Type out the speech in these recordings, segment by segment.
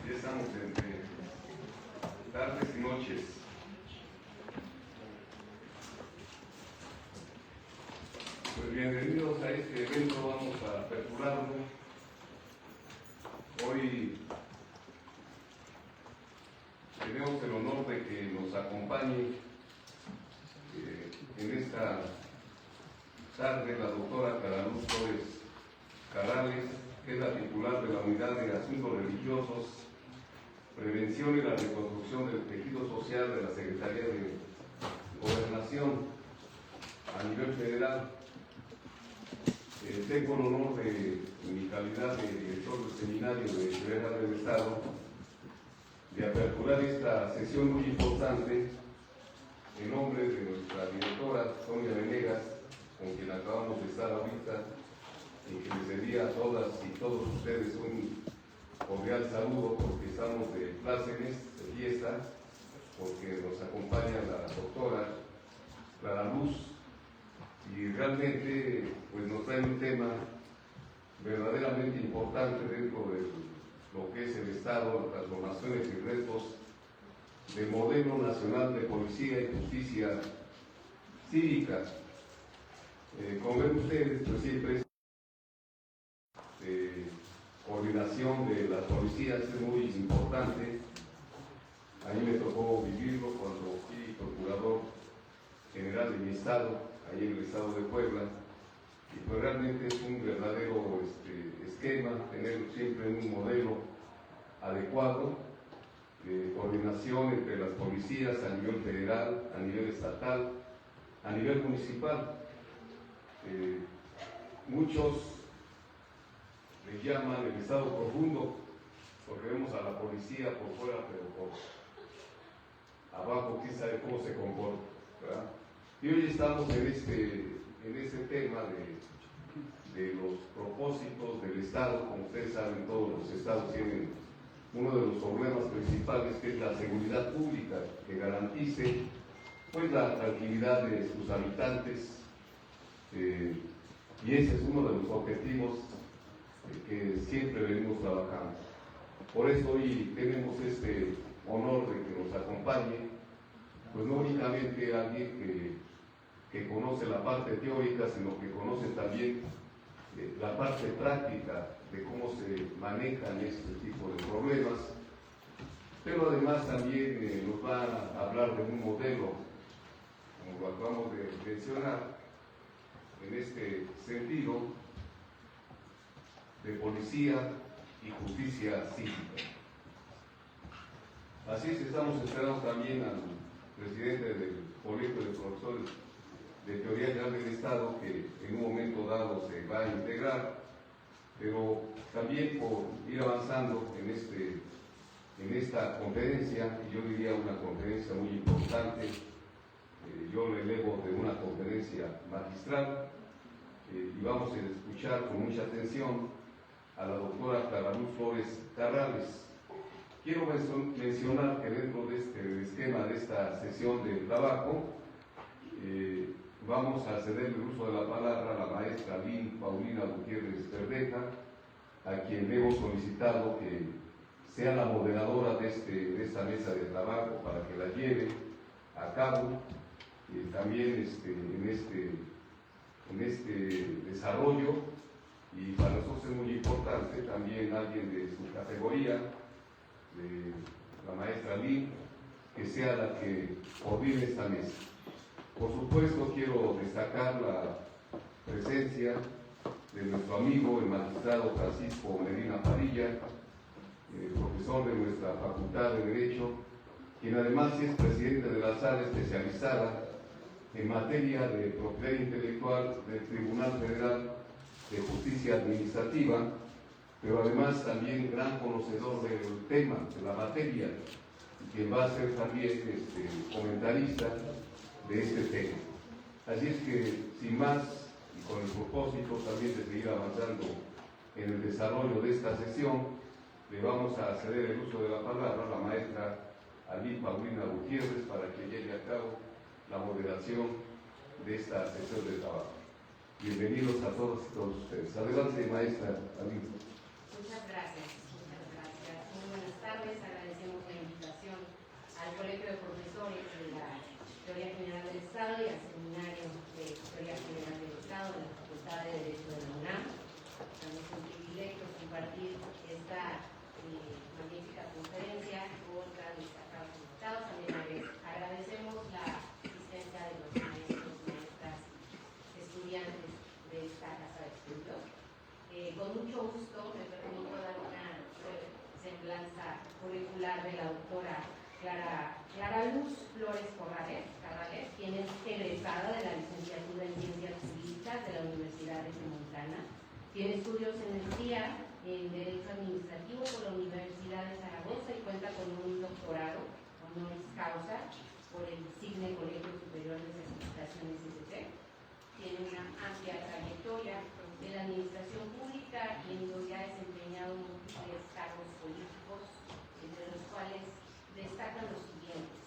Ya estamos entre tardes y noches. Pues bienvenidos a este evento, vamos a aperturarlo. Hoy tenemos el honor de que nos acompañe en esta tarde la doctora Caraluz Flores Carrales, que es la titular de la Unidad de Asuntos Religiosos, Prevención y la Reconstrucción del Tejido Social de la Secretaría de Gobernación a nivel federal. Tengo el honor de, en mi calidad de director del seminario de Seguridad del Estado, de aperturar esta sesión muy importante en nombre de nuestra directora, Sonia Venegas, con quien acabamos de estar ahorita, y que les envía a todas y todos ustedes un cordial saludo, porque estamos de plácemes, de fiesta, porque nos acompaña la doctora Clara Luz, y realmente pues nos trae un tema verdaderamente importante dentro de lo que es el Estado, las transformaciones y retos del modelo nacional de policía y justicia cívica. Como ven ustedes, pues siempre coordinación de las policías es muy importante. A mí me tocó vivirlo cuando fui procurador general de mi estado, ahí en el estado de Puebla, y pues realmente es un verdadero esquema tener siempre un modelo adecuado de coordinación entre las policías a nivel federal, a nivel estatal, a nivel municipal. Muchos le llaman el estado profundo, porque vemos a la policía por fuera, pero por abajo, quién sabe cómo se comporta, ¿verdad? Y hoy estamos en este tema de los propósitos del Estado. Como ustedes saben, todos los estados tienen uno de los problemas principales, que es la seguridad pública, que garantice pues la tranquilidad de sus habitantes, y ese es uno de los objetivos que siempre venimos trabajando. Por eso hoy tenemos este honor de que nos acompañe, pues no únicamente alguien que conoce la parte teórica, sino que conoce también la parte práctica de cómo se manejan este tipo de problemas, pero además también nos va a hablar de un modelo, como lo acabamos de mencionar, en este sentido, de policía y justicia cívica. Así es, estamos esperando también al presidente del Colegio de Profesores de Teoría General del Estado, que en un momento dado se va a integrar, pero también por ir avanzando en esta conferencia, y yo diría una conferencia muy importante, yo le elevo de una conferencia magistral, y vamos a escuchar con mucha atención a la doctora Clara Luz Flores Carrales. Quiero mencionar que dentro de este esquema de esta sesión de trabajo, vamos a ceder el uso de la palabra a la maestra Lynn Paulina Gutiérrez Verdeja, a quien hemos solicitado que sea la moderadora de esta mesa de trabajo para que la lleve a cabo, también en este desarrollo. Y para nosotros es muy importante también alguien de su categoría, de la maestra Lynn, que sea la que coordine esta mesa. Por supuesto, quiero destacar la presencia de nuestro amigo, el magistrado Francisco Medina Padilla, profesor de nuestra Facultad de Derecho, quien además es presidente de la sala especializada en materia de propiedad intelectual del Tribunal Federal de Justicia Administrativa, pero además también gran conocedor del tema, de la materia, y quien va a ser también comentarista de este tema. Así es que, sin más, y con el propósito también de seguir avanzando en el desarrollo de esta sesión, le vamos a ceder el uso de la palabra a la maestra Lynn Paulina Gutiérrez para que lleve a cabo la moderación de esta sesión de trabajo. Bienvenidos a todos y todos ustedes. Adelante, maestra Lynn. Muchas gracias. Muy buenas tardes. Teoría General del Estado y al Seminario de Teoría General del Estado de la Facultad de Derecho de la UNAM. También es un privilegio compartir esta magnífica conferencia con tan destacados invitados. También agradecemos la asistencia de los maestros, maestras, estudiantes de esta casa de estudios. Con mucho gusto me permito dar una semblanza curricular de la doctora Clara Luz Flores Corrales, quien es egresada de la licenciatura en Ciencias Jurídicas de la Universidad de Montana. Tiene estudios en el CIA en Derecho Administrativo por la Universidad de Zaragoza y cuenta con un doctorado honoris causa por el CIGNE Colegio Superior de Certificaciones SC. Tiene una amplia trayectoria de la administración pública y en donde ha desempeñado múltiples cargos políticos, entre los cuales destacan los siguientes.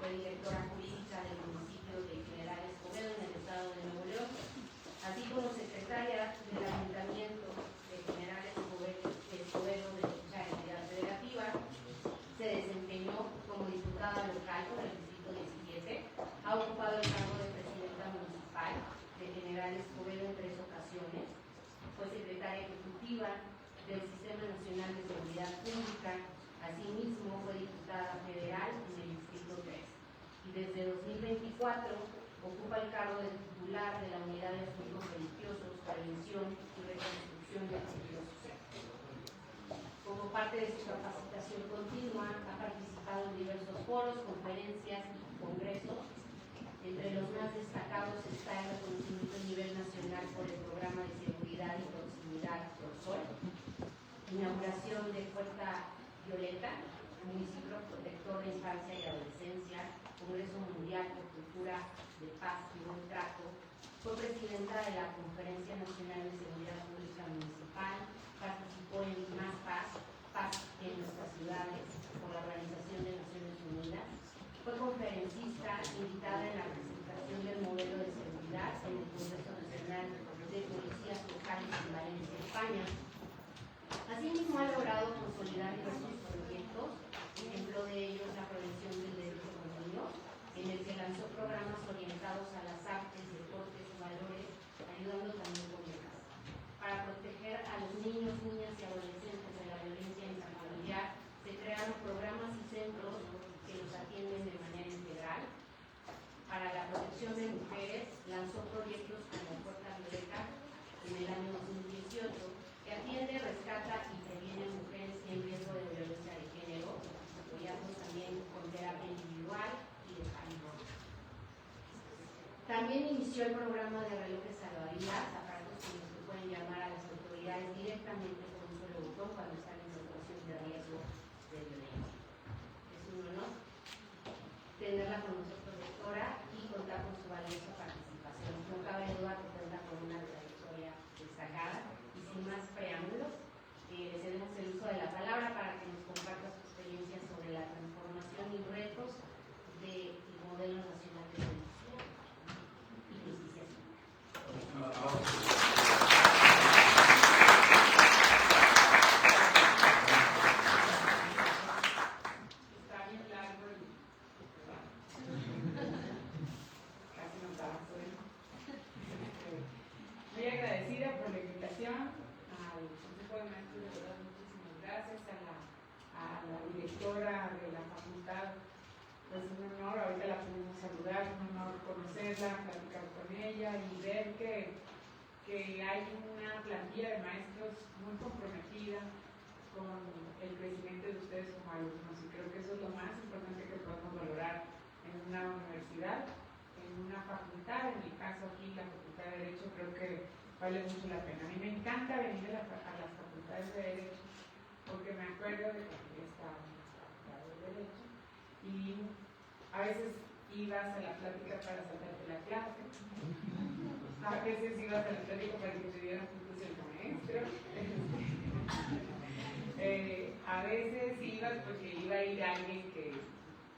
Fue directora jurídica del municipio de General Escobedo en el estado de Nuevo León, así como secretaria del Ayuntamiento de General Escobedo de dicha entidad federativa. Se desempeñó como diputada local por el distrito 17, ha ocupado el cargo de presidenta municipal de General Escobedo en 3 ocasiones, fue secretaria ejecutiva del Sistema Nacional de Seguridad Pública, asimismo fue diputada federal en el distrito 3 y desde 2024 ocupa el cargo de titular de la Unidad de Asuntos Religiosos, Prevención y Reconstrucción del Ciclo Social. Como parte de su capacitación continua, ha participado en diversos foros, conferencias y congresos. Entre los más destacados está el reconocimiento a nivel nacional por el Programa de Seguridad y Proximidad PROSOL, inauguración de Puerta Violeta, Municipio Protector de Infancia y Adolescencia, Congreso Mundial por Cultura de Paz y Buen Trato. Fue presidenta de la Conferencia Nacional de Seguridad Pública Municipal, participó en Más Paz, Paz en nuestras ciudades, por la Organización de Naciones Unidas. Fue conferencista invitada en la presentación del modelo de seguridad en el Congreso Nacional de Policías Locales en Valencia, España. Asimismo, ha logrado consolidar diversos proyectos, ejemplo de ellos la prevención del delito con niños, en el que lanzó programas orientados a las artes, deportes y valores, ayudando también con becas. Para proteger a los niños, niñas y adolescentes de la violencia intrafamiliar, se crearon programas y centros que los atienden de manera integral. Para la protección de mujeres, lanzó proyectos como Puerta Violeta en el año 2018, que atiende, rescata y previene mujeres en riesgo de violencia de género, apoyando también con terapia individual y de familia. También inició el programa de relojes salvavidas, aparatos con los que pueden llamar a las autoridades directamente con un solo botón cuando están en situación de riesgo de violencia. Es un honor tenerla con nosotros, doctora, y contar con su valiosa participación. No cabe duda que cuenta con una trayectoria destacada. Y sin más preámbulos, le cedemos el uso de la palabra para que nos comparta su experiencia sobre la transformación y retos del modelo nacional de policía y justicia civil. Muy agradecida por la invitación al Consejo de Maestros, de verdad, muchísimas gracias a la directora de la facultad. Pues un honor, ahorita la pudimos saludar, un honor conocerla, platicar con ella y ver que hay una plantilla de maestros muy comprometida con el crecimiento de ustedes como alumnos, y creo que eso es lo más importante que podemos valorar en una universidad, en una facultad. En mi caso aquí, la Facultad de Derecho, creo que vale mucho la pena. A mí me encanta venir a las facultades de Derecho porque me acuerdo de cuando yo estaba en la Facultad de Derecho y a veces ibas a la plática para saltarte la clase, a veces ibas a la plática para que te dieran puntos el maestro, a veces ibas porque iba a ir alguien que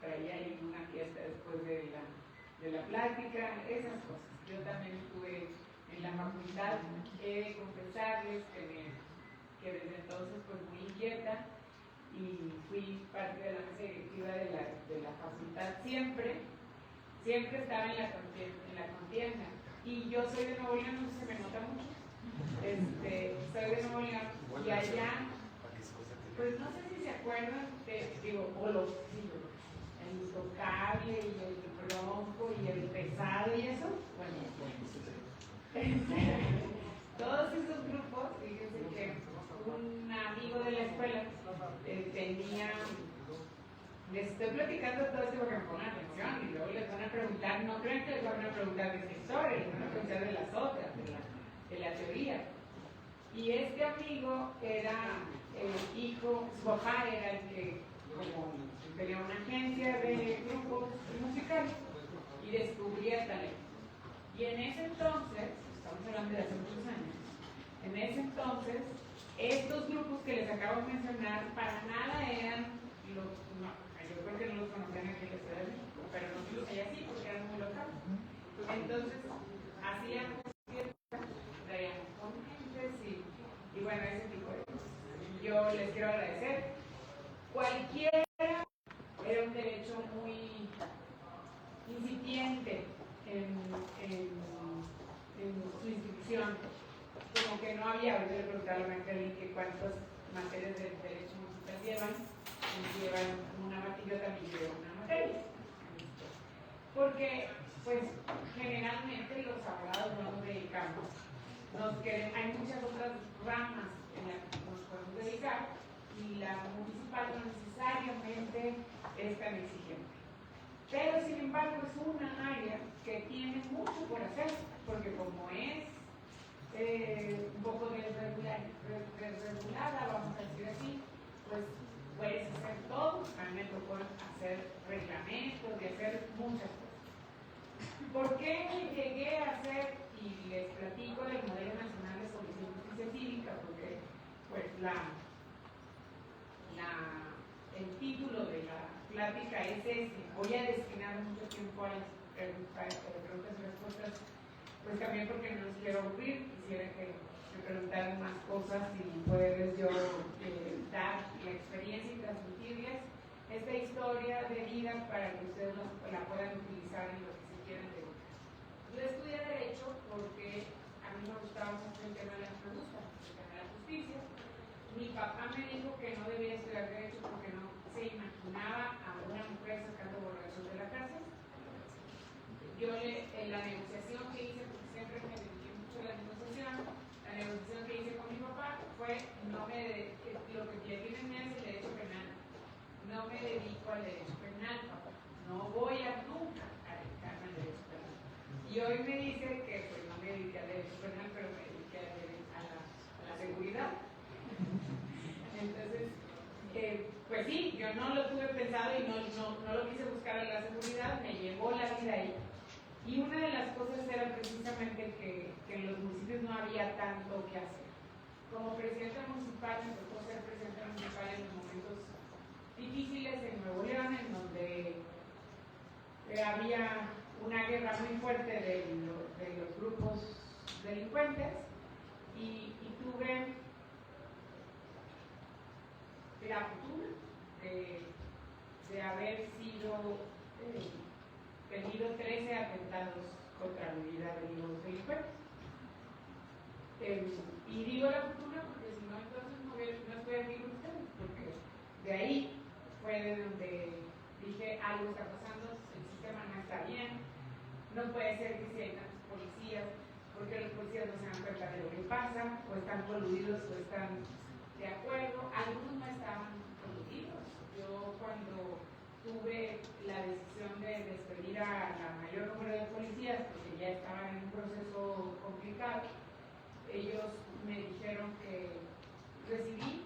traía alguna fiesta después de la plática, esas cosas. Yo también estuve en la facultad, he de confesarles que desde entonces pues muy inquieta, y fui parte de la mesa directiva de la facultad siempre siempre estaba en la contienda. Y yo soy de Nuevo León, no sé si se me nota mucho. Soy de Nuevo León y allá, pues no sé si se acuerdan, o el intocable y el bronco y el pesado y eso. Bueno, todos esos grupos, fíjense que un amigo de la escuela tenía. Les estoy platicando todo esto porque me pongan atención y luego les van a preguntar, no crean que les van a preguntar de esta historia, les van a preguntar de las otras, de la teoría. Y este amigo era el hijo, su papá era el que como tenía una agencia de grupos musicales y descubría talento. Y en ese entonces, estamos hablando de hace muchos años, en ese entonces, estos grupos que les acabo de mencionar para nada eran los, no, yo creo que no los conocían aquí en la Ciudad de México, pero nosotros allá sí, porque eran muy locales. Entonces, hacíamos fiestas, traíamos ponentes y bueno, ese tipo de cosas. Yo les quiero agradecer. Cualquiera era un derecho muy incipiente en su institución, como que no había, ahorita le preguntaba a la maestra que cuántas materias de derecho musical llevan una materia, también lleva una materia. Porque, pues, generalmente los abogados no nos dedicamos, hay muchas otras ramas en las que nos podemos dedicar y la municipal no necesariamente es tan exigente. Pero, sin embargo, es una área que tiene mucho por hacer, porque como es un poco desregulada, vamos a decir así, pues puedes hacer todo. A mí me tocó hacer reglamentos y hacer muchas cosas. ¿Por qué llegué a hacer, y les platico del Modelo Nacional de Solución de Justicia Cívica? Porque pues el título de la plática es este. Voy a destinar mucho tiempo a las preguntas y respuestas, pues también porque no los quiero aburrir, quisiera que me preguntaran más cosas y poderles yo dar la experiencia y transmitirles esta historia de vida para que ustedes la puedan utilizar en lo que se quieran dedicar. Yo estudié Derecho porque a mí me gustaba mucho el tema de las preguntas, el tema de la justicia. Mi papá me dijo que no debía estudiar Derecho porque no se imaginaba a una mujer sacando borrachos de la cárcel. Yo en la negociación que hice, porque siempre me dediqué mucho a la negociación que hice con mi papá fue, lo que tienen es el derecho penal. No me dedico al derecho penal, papá. No voy nunca a dedicarme al derecho penal. Y hoy me dice que pues no me dediqué al derecho penal, pero me dediqué a la seguridad. Entonces, pues sí, yo no lo tuve pensado y no lo quise buscar en la seguridad, me llevó la vida ahí. Y una de las cosas era precisamente que en los municipios no había tanto que hacer. Como presidenta municipal, me tocó ser presidenta municipal en los momentos difíciles en Nuevo León, en donde había una guerra muy fuerte de los grupos delincuentes y tuve la fortuna de haber tenido 13 atentados contra la vida de los delincuentes. Y digo la fortuna porque si no, entonces no estoy aquí con ustedes, porque de ahí fue de donde dije algo está pasando, el sistema no está bien, no puede ser que si hay tantos policías, porque los policías no se dan cuenta de lo que pasa, o están coludidos o están de acuerdo. Algunos no estaban coludidos. Yo cuando tuve la decisión de despedir a la mayor número de policías, porque ya estaban en un proceso complicado, ellos me dijeron que recibí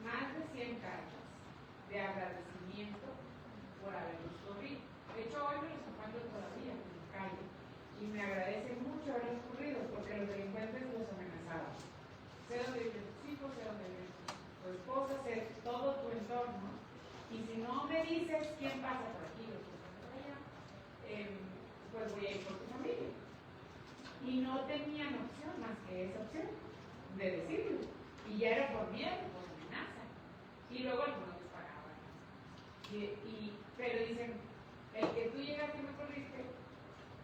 más de 100 cartas de agradecimiento por haberlos corrido. De hecho, hoy me los encuentro todavía en la calle y me agradecen mucho haberlos corrido porque los delincuentes los amenazaban. Sé dónde viven tus hijos, sé dónde vive tu esposa, sé todo tu entorno. Y si no me dices quién pasa por aquí o quién pasa por allá, pues voy a ir por tu familia. Y no tenían opción más que esa opción de decirlo. Y ya era por miedo, por amenaza. Y luego algunos les pagaban. Pero dicen, el que tú llegaste y me corriste,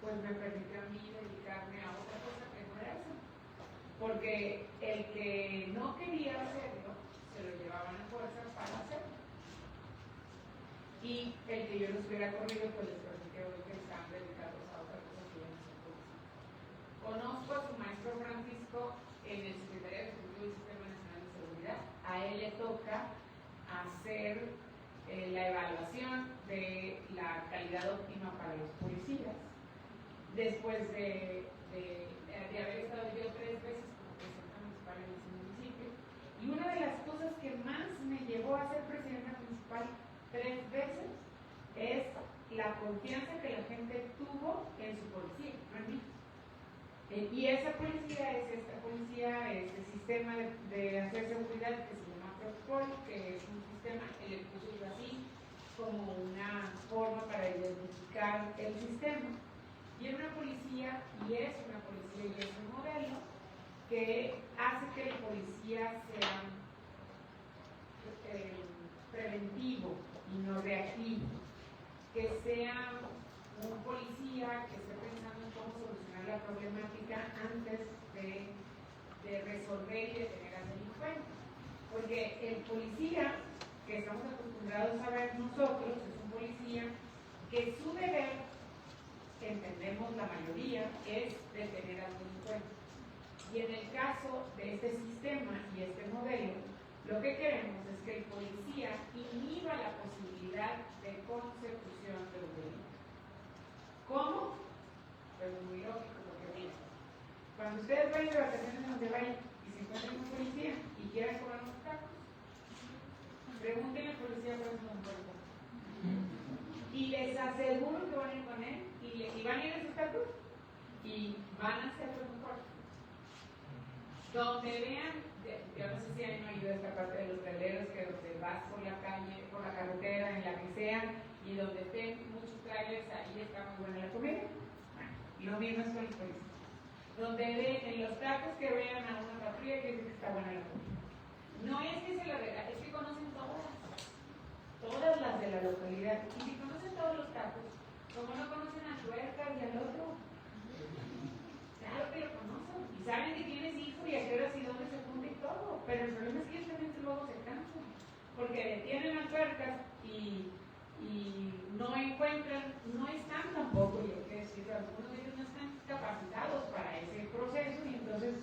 pues me permitió a mí dedicarme a otra cosa que no era eso. Porque el que no quería hacerlo, se lo llevaban a fuerza para hacerlo. Y el que yo los hubiera corrido, pues les permitió que estaban dedicados a otra cosa que ya no se puede. Conozco a su maestro Francisco en el Secretariado Ejecutivo del Sistema Nacional de Seguridad. A él le toca hacer la evaluación de la calidad óptima para los policías. Después de haber estado yo 3 veces como presidenta municipal en ese municipio. Y una de las cosas que más me llevó a ser presidenta municipal 3 veces es la confianza que la gente tuvo en su policía, no en mí. Y esa policía es esta policía, este sistema de hacer seguridad que se llama Protocol, que es un sistema, el puso así como una forma para identificar el sistema. Y es una policía, y es un modelo que hace que el policía sea preventivo y no reactivo, que sea un policía que esté pensando en cómo solucionar la problemática antes de resolver y de tener a delincuentes. Porque el policía que estamos acostumbrados a ver nosotros es un policía que su deber, que entendemos la mayoría, es detener al delincuente. Y en el caso de este sistema y este modelo, lo que queremos es que el policía inhiba la posibilidad de consecución de un delito. ¿Cómo? Pues muy lógico, porque mira, cuando ustedes vayan de vacaciones a donde vayan y se encuentren un policía y quieran cobrar unos tacos, pregúntenle al policía cuál es su nombre. Y les aseguro que van a ir con él y van a ir a sus tacos y van a hacer lo mejor. Donde vean, yo no sé si hay una ayuda esta parte de los traileros, que donde vas por la calle, por la carretera, en la que sea, y donde estén muchos trailers, ahí está muy buena la comida. Lo mismo es con los policías. Donde en los tacos que vean a una patrulla, que dice que está buena la comida. No es que se la regalen, es que conocen todas las de la localidad. Y si conocen todos los tacos, ¿cómo no conocen a Tuercas y al otro? Claro que lo conocen. Y saben que tienes hijo y a qué horas y dónde se junta y todo. Pero el problema es que ellos también luego se cansan. Porque detienen a Tuercas y no encuentran, no están tampoco, y hay que decirlo, algunos de ellos no están capacitados para ese proceso y entonces,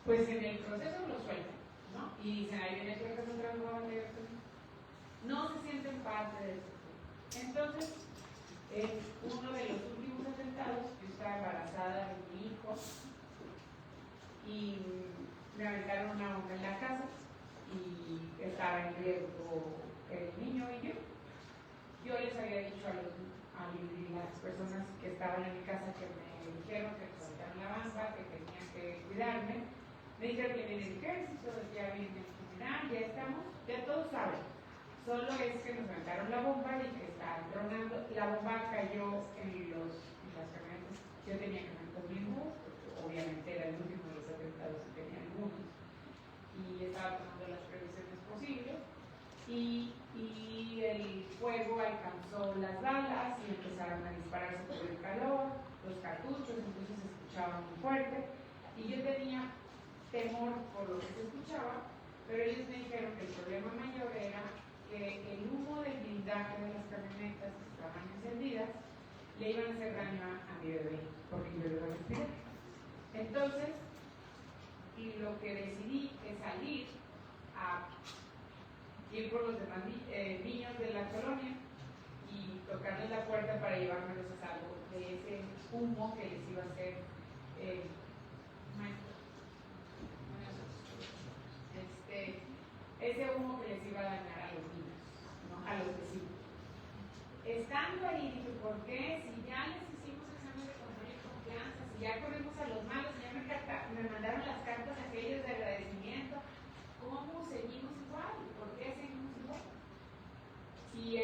pues en el proceso lo sueltan, ¿no? Y dicen, ahí viene Tuercas otra vez, no se sienten parte de eso. Entonces, uno de los últimos atentados, yo estaba embarazada de mi hijo y me aventaron una bomba en la casa y estaba en riesgo el niño y yo. Yo les había dicho a las personas que estaban en mi casa que me dijeron que me soltaron la banda, que tenían que cuidarme. Me dijeron que viene el ejército, ya viene el general, ya estamos, ya todos saben. Solo es que nos aventaron la bomba y que estaban tronando. La bomba cayó en las camionetas. Yo tenía camionetas Bimbo, porque obviamente era el último de los atentados que tenía algunos. Y estaba tomando las previsiones posibles. Y el fuego alcanzó las balas y empezaron a dispararse por el calor, los cartuchos, entonces se escuchaba muy fuerte. Y yo tenía temor por lo que se escuchaba, pero ellos me dijeron que el problema mayor era que el humo del blindaje de las camionetas que estaban encendidas le iban a hacer daño a mi bebé, porque yo lo iba a respirar. Entonces, lo que decidí es salir a ir por los demás niños de la colonia y tocarles la puerta para llevármelos a salvo de ese humo que les iba a hacer ese humo que les iba a dañar a los niños, ¿no? A los vecinos. Estando ahí, dije, ¿por qué? Si ya les hicimos examen de control y confianza, si ya corrimos a los malos, ya me mandaron las cartas aquellas de agradecimiento, ¿cómo seguimos igual? ¿Por qué seguimos igual? Y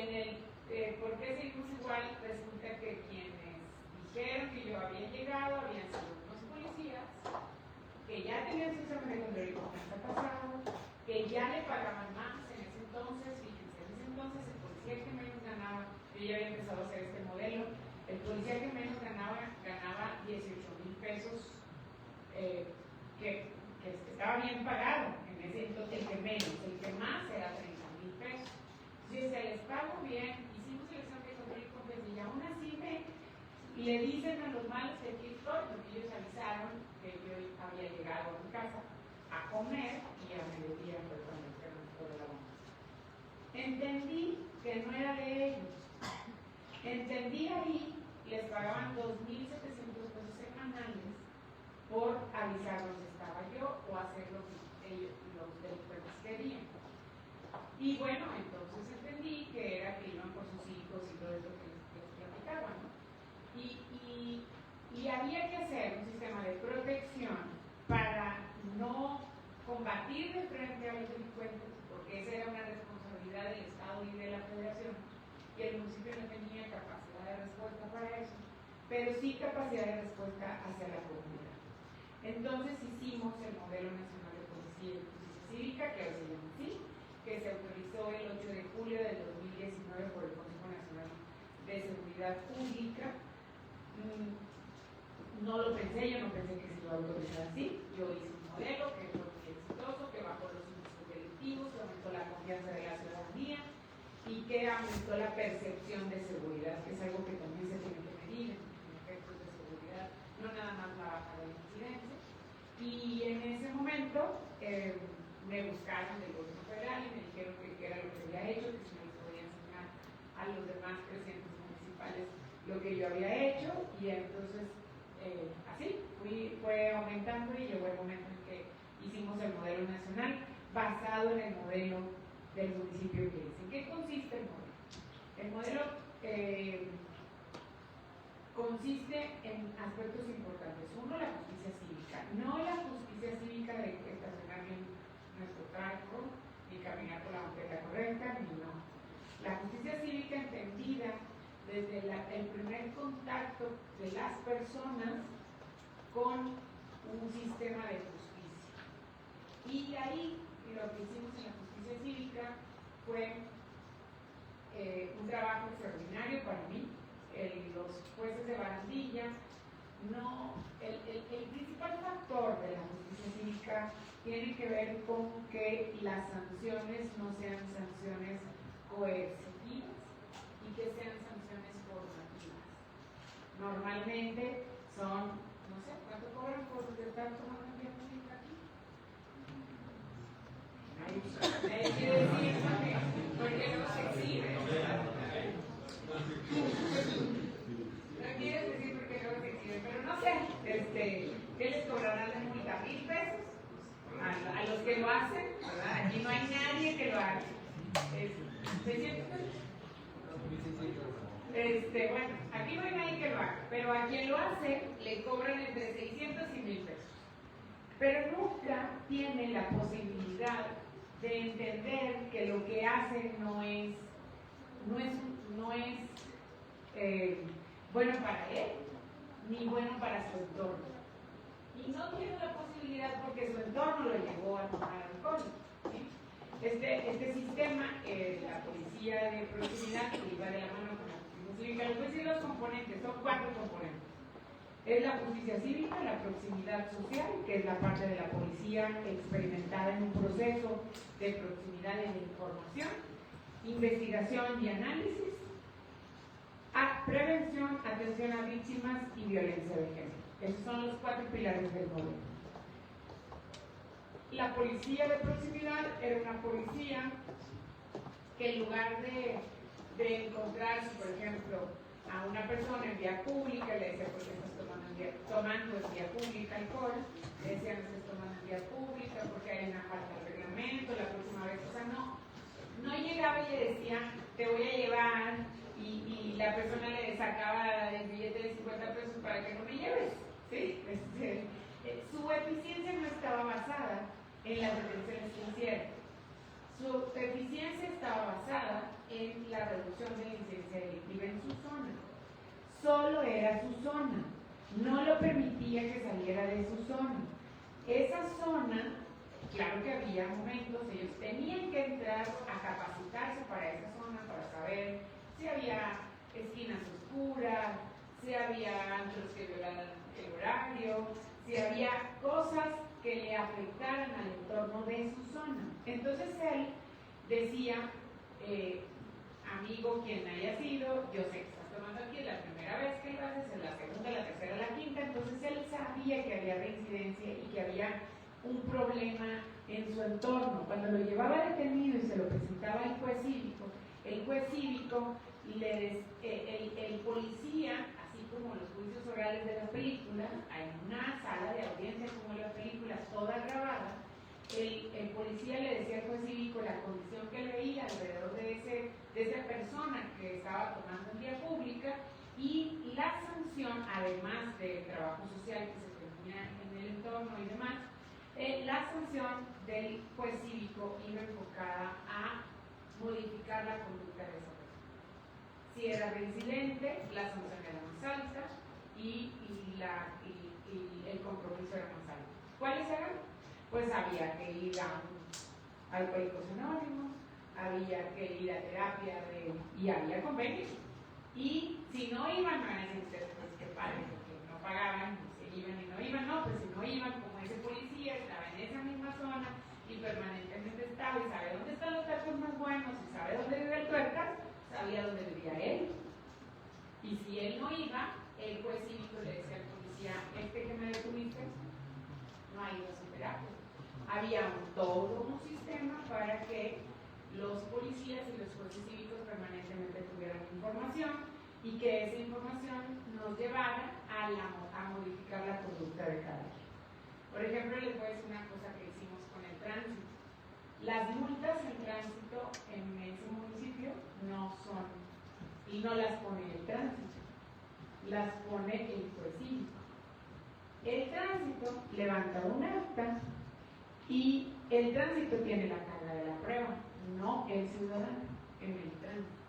¿por qué seguimos igual? Resulta que quienes dijeron que yo había llegado habían sido unos policías que ya tenían su examen de control y confianza pasado, que ya le pagaban más en ese entonces. Fíjense, en ese entonces el policía que menos ganaba, yo ya había empezado a hacer este modelo, el policía que menos ganaba y le dicen a los malos que aquí estoy, porque ellos avisaron que yo había llegado a mi casa a comer y a mediodía fue cuando entraron toda la bomba. Entendí que no era de ellos. Entendí ahí, les pagaban 2.700 pesos semanales por avisar dónde estaba yo o hacer lo que ellos, los delincuentes querían. Y bueno, entonces entendí que era que iban por sus hijos y todo eso que les platicaban, ¿no? Y había que hacer un sistema de protección para no combatir de frente a los delincuentes, porque esa era una responsabilidad del Estado y de la Federación, y el municipio no tenía capacidad de respuesta para eso, pero sí capacidad de respuesta hacia la comunidad. Entonces hicimos el Modelo Nacional de Policía y Justicia Cívica, que hoy se llama así, que se autorizó el 8 de julio del 2019 por el Consejo Nacional de Seguridad Pública. No lo pensé, yo no pensé que se iba a autorizar así. Yo hice un modelo que fue muy exitoso, que bajó los índices delictivos, que aumentó la confianza de la ciudadanía y que aumentó la percepción de seguridad, que es algo que también se tiene que medir en efectos de seguridad, no nada más la baja de la incidencia. Y en ese momento me buscaron del gobierno federal y me dijeron que era lo que había hecho, que si me les podía enseñar a los demás presidentes municipales lo que yo había hecho, y entonces así fue aumentando y llegó el momento en que hicimos el modelo nacional basado en el modelo del municipio que hice. ¿En qué consiste el modelo? El modelo consiste en aspectos importantes. Uno, la justicia cívica. No la justicia cívica de estacionar bien nuestro carro, ni caminar por la banqueta correcta, ni no. La justicia cívica entendida desde el primer contacto de las personas con un sistema de justicia. Y ahí lo que hicimos en la justicia cívica fue un trabajo extraordinario para mí. Los jueces de barandilla, el principal factor de la justicia cívica tiene que ver con que las sanciones no sean sanciones coercitivas y que sean sanciones formativas. Normalmente son, no sé, ¿cuánto cobran por estar tomando un tiempo aquí? Nadie quiere decir porque no se exhibe. No quieres decir porque no se exhibe, pero no sé, ¿qué les cobrarán de multa? ¿1,000 pesos? A los que lo hacen, ¿verdad? Aquí no hay nadie que lo haga. 600 pesos. Bueno, aquí no hay nadie que lo haga, pero a quien lo hace le cobran entre 600 y 1,000 pesos. Pero nunca tienen la posibilidad de entender que lo que hacen no es bueno para él, ni bueno para su entorno. Y no tiene la posibilidad porque su entorno lo llevó a tomar alcohol. ¿Sí? Este sistema, la policía de proximidad, que iba de la mano con la justicia cívica, les voy a decir los componentes, son 4 componentes. Es la justicia cívica, la proximidad social, que es la parte de la policía experimentada en un proceso de proximidad y de información, investigación y análisis, prevención, atención a víctimas y violencia de género. Esos son los 4 pilares del modelo. La policía de proximidad era una policía que en lugar de encontrarse, por ejemplo, a una persona en vía pública, le decía, ¿por qué estás tomando en vía pública alcohol? Le decía, no estás tomando en vía pública porque hay una falta de reglamento, la próxima vez, o sea, no llegaba y le decía, te voy a llevar, y la persona le sacaba el billete de 50 pesos para que no me lleves. ¿Sí? Su eficiencia no estaba basada en las detenciones que hicieron. Su eficiencia estaba basada en la reducción de la incidencia delictiva en su zona. Solo era su zona. No lo permitía que saliera de su zona. Esa zona, claro que había momentos, ellos tenían que entrar a capacitarse para esa zona, para saber si había esquinas oscuras, si había antros que violaran el horario, si había cosas que le afectaran al entorno de su zona. Entonces él decía, amigo, quien haya sido, yo sé que estás tomando aquí, la primera vez que lo haces, en la segunda, la tercera, la quinta, entonces él sabía que había reincidencia y que había un problema en su entorno. Cuando lo llevaba detenido y se lo presentaba al juez cívico, el juez cívico, el policía, así como los juicios orales de la película, en una sala de audiencia como la película, toda grabada, el policía le decía al juez cívico la condición que él veía alrededor de esa persona que estaba tomando en vía pública y la sanción, además del trabajo social que se tenía en el entorno y demás, la sanción del juez cívico iba enfocada a modificar la conducta de esa persona. Si era reincidente, la sanción era más alta y el compromiso era más alto. ¿Cuáles eran? Pues había que ir a Alcohólicos Anónimos, había que ir a terapia y había convenios. Y si no iban, van a decir ustedes, pues qué padre, porque no pagaban, se iban y no iban, no, pues si no iban, como ese policía estaba en esa misma zona y permanentemente estaba y sabe dónde están los tacos más buenos y sabe dónde vive el tuercas, sabía dónde vivía él. Y si él no iba, el juez cívico le decía al policía, que me detuviste, no ha ido a su terapia. Había todo un sistema para que los policías y los jueces cívicos permanentemente tuvieran información y que esa información nos llevara a modificar la conducta de cada quien. Por ejemplo, les voy a decir una cosa que hicimos con el tránsito. Las multas en tránsito en ese municipio no son, y no las pone el tránsito, las pone el juez cívico. El tránsito levanta un acta y el tránsito tiene la carga de la prueba, no el ciudadano en el tránsito.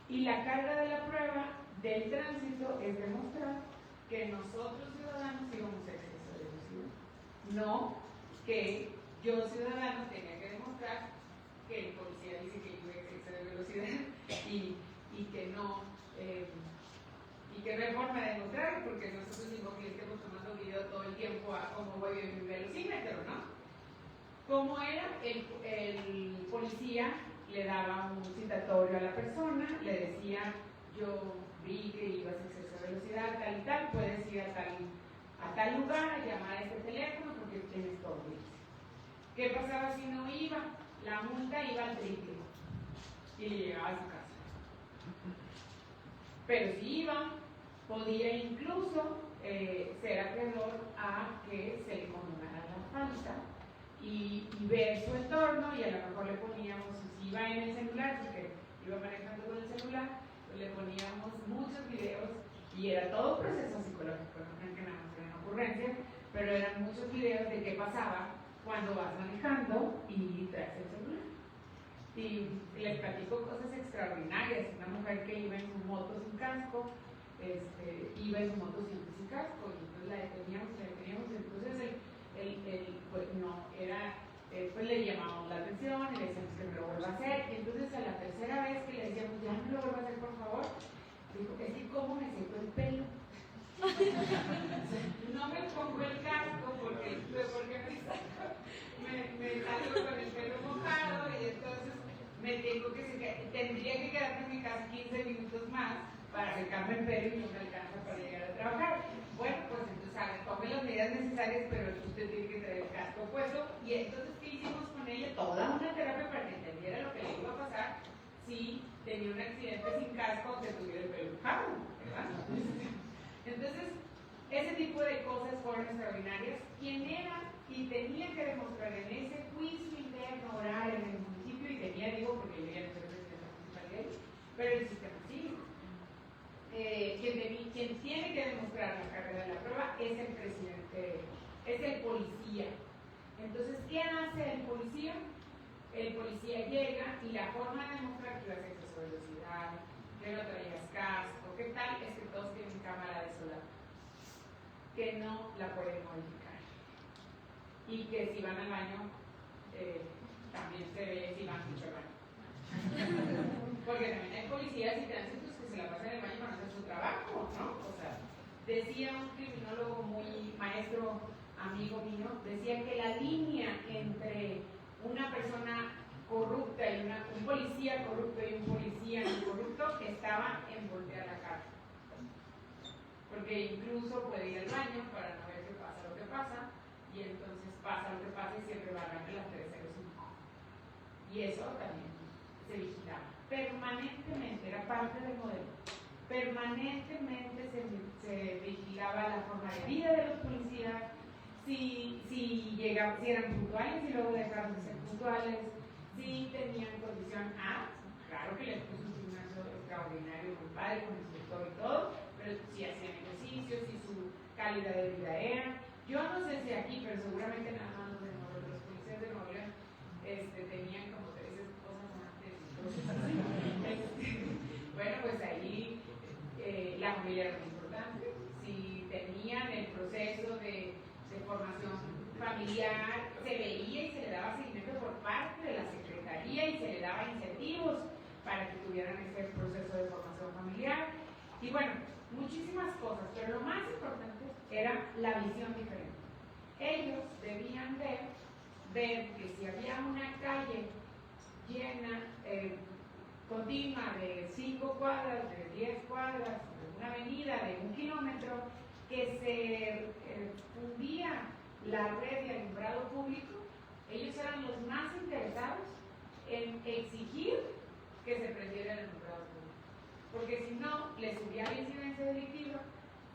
Y la carga de la prueba del tránsito es demostrar que nosotros ciudadanos íbamos a exceso de velocidad, no que yo ciudadano tenía que demostrar que el policía dice que yo iba a exceso de velocidad y que no hay forma de demostrar, porque nosotros mismos que estemos tomando video todo el tiempo a cómo voy en mi velocímetro, ¿no? Como era, el policía le daba un citatorio a la persona, le decía, yo vi que ibas a exceso de velocidad, tal y tal, puedes ir a tal lugar, a llamar a este teléfono porque tienes todo listo. ¿Qué pasaba si no iba? La multa iba al triple y le llegaba a su casa. Pero si iba, podía incluso ser acreedor a que se le condenara la falta y ver su entorno, y a lo mejor le poníamos, si iba en el celular, porque iba manejando con el celular, pues le poníamos muchos videos y era todo un proceso psicológico, no crean que nada más eran ocurrencias, pero eran muchos videos de qué pasaba cuando vas manejando y traes el celular. Y les platico cosas extraordinarias. Una mujer que iba en su moto sin casco, iba en su moto siempre sin casco, y entonces la deteníamos, entonces pues no, pues le llamábamos la atención y le decíamos que me lo vuelva a hacer, y entonces a la tercera vez que le decíamos, ya me lo vuelva a hacer por favor, dijo, es que cómo me seco el pelo. No me pongo el casco porque me salgo con el pelo mojado y entonces tendría que quedarme en mi casa 15 minutos más para secarme el pelo y no me alcanza para llegar a trabajar. Bueno, pues entonces tome las medidas necesarias, pero usted tiene que traer el casco puesto. Y entonces, ¿qué hicimos con ella? Toda una terapia para que entendiera lo que le iba a pasar si tenía un accidente sin casco o se tuviera el pelo mojado, ¿verdad? Entonces, ese tipo de cosas fueron extraordinarias. Quien era y tenía que demostrar en ese juicio interno oral en el municipio, y tenía, digo, porque yo ya no soy presidenta municipal de ahí, pero el sistema cívico. Quien tiene que demostrar la carga de la prueba es el presidente, es el policía. Entonces, ¿qué hace el policía? El policía llega y la forma de demostrar que ibas a exceso de velocidad, que no traías casco, ¿qué tal? Es que todos tienen cámara de solar, que no la pueden modificar. Y que si van al baño, también se ve si van mucho al baño. Porque también hay policías y tránsitos que se la pasan en el baño para hacer su trabajo, ¿no? O sea, decía un criminólogo muy maestro, amigo mío, decía que la línea entre una persona corrupta y un policía corrupto y un policía no corrupto estaba en voltear la cara. porque incluso puede ir al baño para no ver que pasa lo que pasa, y entonces pasa lo que pasa y siempre va a ganar las 305. Y eso también se vigilaba. Permanentemente, era parte del modelo. Permanentemente se vigilaba la forma de vida de los policías, si eran puntuales y luego dejaron de ser puntuales, si tenían condición A, claro que les puso un gimnasio extraordinario, muy padre, con instructor y todo, pero si hacían ejercicios, si su calidad de vida era. Yo no sé si aquí, pero seguramente nada más los policías de Nuevo León tenían como 3 esposas antes. Bueno, pues ahí la familia era muy importante. Si tenían el proceso de formación familiar, se veía y se le daba seguimiento por parte de la Secretaría y se le daba incentivos para que tuvieran ese proceso de formación familiar. Y bueno, muchísimas cosas, pero lo más importante era la visión diferente. Ellos debían ver que si había una calle llena, continua de 5 cuadras, de 10 cuadras, de una avenida de 1 kilómetro, que se fundía la red de alumbrado público, ellos eran los más interesados en exigir que se prendiera el alumbrado público, porque si no, les subía la incidencia delictiva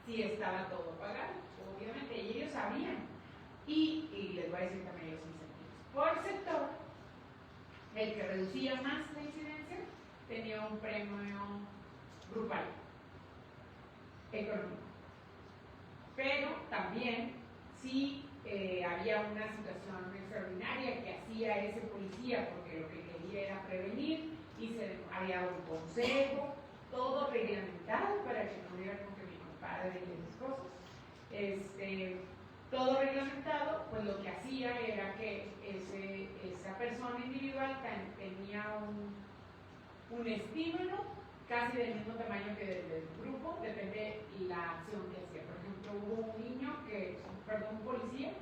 si estaba todo apagado, obviamente, y ellos sabían. Y les voy a decir también los incentivos. Por sector, el que reducía más la incidencia tenía un premio grupal económico. Pero también, si había una situación extraordinaria que hacía ese policía, porque lo que quería era prevenir, y había un consejo, todo reglamentado para que no hubiera como que mi compadre y esas cosas. Todo reglamentado, pues lo que hacía era que esa persona individual tenía un estímulo casi del mismo tamaño que del grupo, depende de la acción que hacía. Por ejemplo, hubo un policía,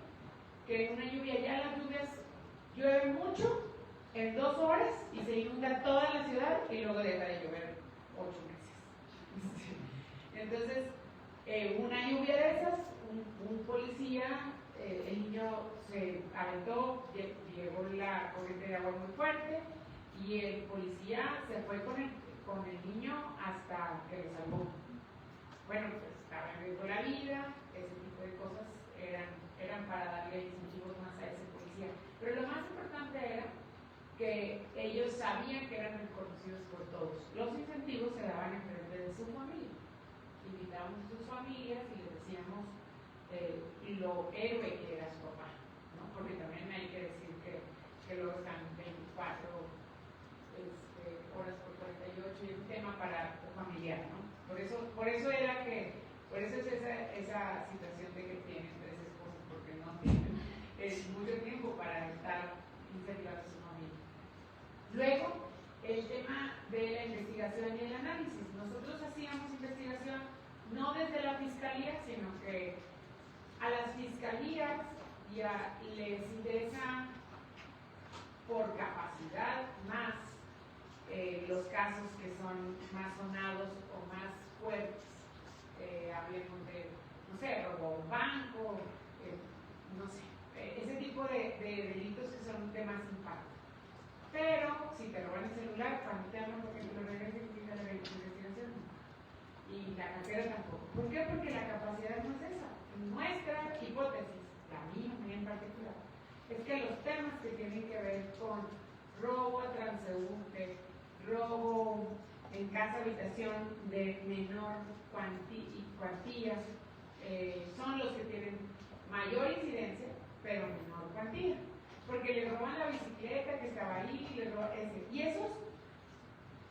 que en una lluvia, ya las lluvias llueve mucho, en 2 horas, y se inunda toda la ciudad, y luego deja de llover 8 meses. Entonces, una lluvia de esas, un policía, el niño se aventó, llegó la corriente de agua muy fuerte, y el policía se fue con el niño hasta que lo salvó. Bueno, pues estaba en riesgo la vida, ese tipo de cosas eran para darle incentivos más a ese policía. Pero lo más importante era que ellos sabían que eran reconocidos por todos. Los incentivos se daban en frente de su familia. Invitábamos a sus familias y les decíamos lo héroe que era su papá, ¿no? Porque también hay que decir que luego están 24 horas por 48 y es un tema para familiar, ¿no? Por eso es esa situación de que tienen 3 esposas, porque no tienen mucho tiempo para estar incentivados a su familia. Luego, el tema de la investigación y el análisis. Nosotros hacíamos investigación no desde la fiscalía, sino que a las fiscalías les interesa por capacidad más los casos que son más sonados o más fuertes. Hablemos de, no sé, robo a un banco, no sé, ese tipo de delitos que son de más impacto. Pero si te roban el celular, no porque te lo regresen y quita la investigación. Y la cartera tampoco. ¿Por qué? Porque la capacidad no es esa. Nuestra hipótesis, la mía muy en particular, es que los temas que tienen que ver con robo a transeúnte, robo en casa habitación de menor cuantía, son los que tienen mayor incidencia, pero menor cuantía. Porque le roban la bicicleta que estaba ahí, y esos,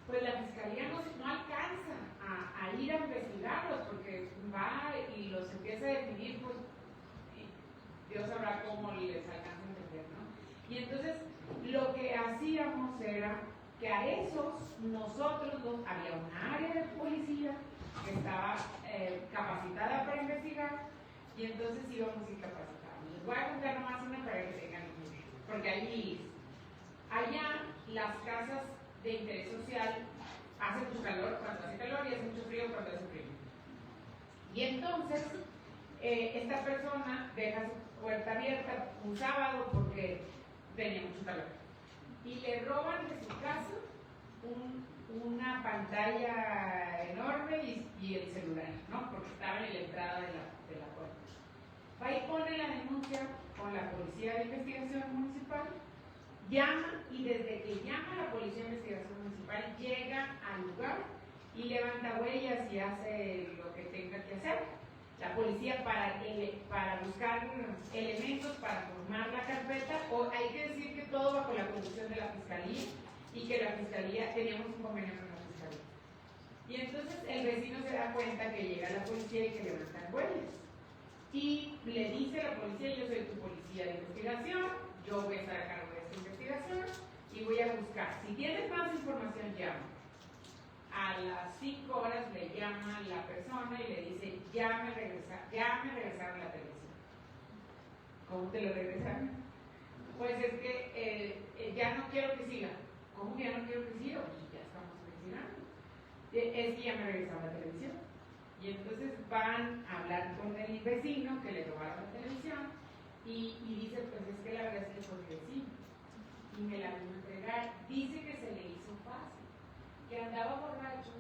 pues la fiscalía no alcanza a ir a investigarlos, porque va y los empieza a definir, pues Dios sabrá cómo les alcanza a entender, ¿no? Y entonces lo que hacíamos era que a esos nosotros había un área de policía que estaba capacitada para investigar, y entonces íbamos y capacitábamos. Les voy a contar nomás una para que tengan un idea, porque hay miles. Allá las casas de interés social hace mucho calor cuando hace calor y hace mucho frío cuando hace frío. Y Y entonces, esta persona deja su puerta abierta un sábado porque tenía mucho calor. Y le roban de su casa una pantalla enorme y el celular, ¿no? Porque estaba en la entrada de la puerta. Va y pone la denuncia con la Policía de Investigación Municipal, llama y desde que llama a la Policía de Investigación Municipal llega al lugar y levanta huellas y hace lo que tenga que hacer. La policía para buscar elementos para formar la carpeta, o hay que decir que todo bajo la conducción de la Fiscalía y que la Fiscalía, teníamos un convenio con la Fiscalía. Y entonces el vecino se da cuenta que llega la policía y que levantan huellas. Y le dice a la policía: yo soy tu policía de investigación, yo voy a estar a cargo de esta investigación y voy a buscar. Si tienes más información, llama. A las 5 horas le llama la persona y le dice: ya me regresaron la televisión. ¿Cómo te lo regresaron? Pues es que ya no quiero que siga. ¿Cómo que ya no quiero que siga? Y ya estamos investigando. Es que ya me regresaron la televisión. Y entonces van a hablar con el vecino que le robaron la televisión y dice: pues es que la verdad es que fue el vecino y me la vino a entregar. Dice que se le hizo fácil, que andaba borracho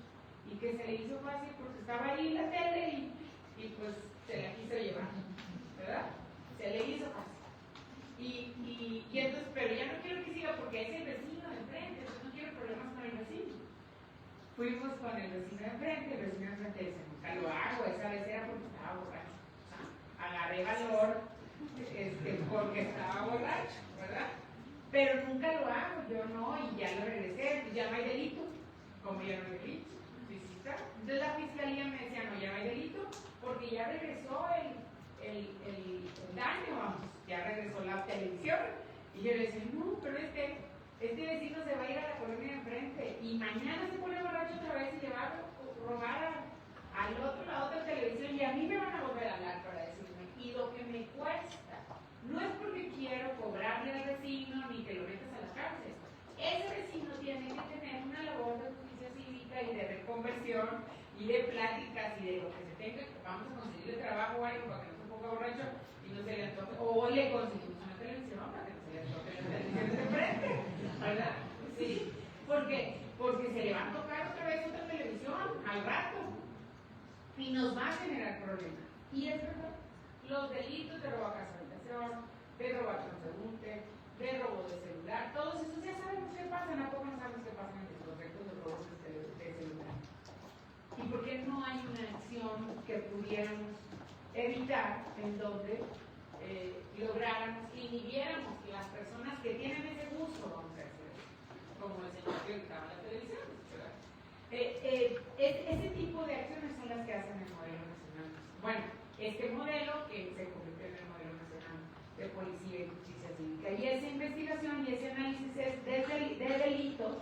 y que se le hizo fácil porque estaba ahí en la tele y pues se la quiso llevar, ¿verdad? Se le hizo fácil. Y entonces, pero ya no quiero que siga porque es el vecino de enfrente, entonces no quiero problemas con el vecino. Fuimos con el vecino de enfrente, el vecino de enfrente dice: nunca lo hago, esa vez era porque estaba borracho. Agarré valor porque estaba borracho, ¿verdad? Pero nunca lo hago, yo no, y ya lo regresé, pues ya no hay delito. Como ya no hay delito, entonces la Fiscalía me decía: no, ya no hay delito, porque ya regresó el daño, vamos, ya regresó la televisión. Y yo le decía: no, pero este vecino se va a ir a la colonia de enfrente y mañana se pone borracho otra vez y le va a robar al otro la otra televisión y a mí me van a volver a hablar para decirme. Y lo que me cuesta, no es porque quiero cobrarle al vecino ni que lo metas a la cárcel. Ese vecino tiene que tener una labor de justicia cívica y de reconversión y de pláticas y de lo que se tenga. Vamos a conseguirle trabajo o algo para que no se ponga borracho y no se le antoje, o le conseguimos una televisión para que no se le antoje la televisión de frente, ¿verdad? Sí, porque se le va a tocar otra vez otra televisión al rato y nos va a generar problemas. Y es verdad, los delitos de robo a casa habitación, de robo a transeúnte, de robo de celular, todos esos ya sabemos qué pasa, ¿a poco no sabemos qué pasa en los proyectos de robos de celular? ¿Y por qué no hay una acción que pudiéramos evitar en donde lográramos, inhibiéramos que las personas que tienen ese gusto, vamos a decir, como el señor que gritaba en la televisión, ¿verdad? Ese tipo de acciones son las que hacen el modelo nacional. Bueno, este modelo que se convirtió en el modelo nacional de policía y justicia cívica. Y esa investigación y ese análisis es de delitos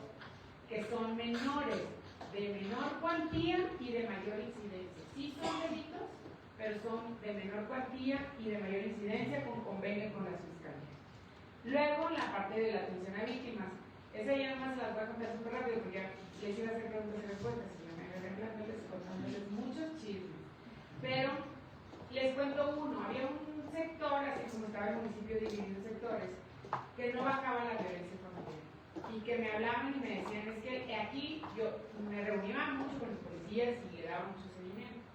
que son menores, de menor cuantía y de mayor incidencia. Sí son delitos, pero son de menor cuantía y de mayor incidencia con convenio con las fiscalías. Luego, la parte de la atención a víctimas. Esa ya nomás las voy a contar súper rápido porque ya les iba a hacer preguntas y respuestas y yo me agarré contándoles muchos chismes. Pero les cuento uno. Había un sector, así como estaba el municipio dividido en sectores, que no bajaba la violencia familiar y que me hablaban y me decían: es que aquí yo me reunía mucho con los policías y le daba mucho seguimiento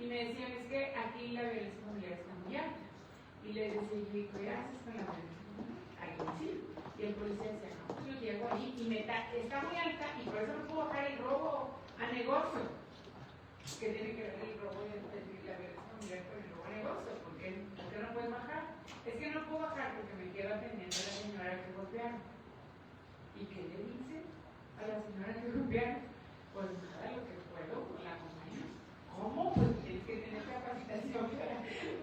y me decían: es que aquí la violencia familiar está muy alta. Y les decía: ¿qué haces con la violencia familiar? Al domicilio. Y el policía decía: no, pues yo llego ahí y está muy alta y por eso no puedo bajar el robo a negocio. ¿Qué tiene que ver el robo de la violencia familiar con el robo a negocio? ¿Por qué no puedes bajar? Es que no puedo bajar porque me quedo atendiendo a la señora que golpearon. ¿Y qué le dice a la señora que golpearon? Pues nada, lo que puedo, la acompaño. ¿Cómo? Pues tienes que tener capacitación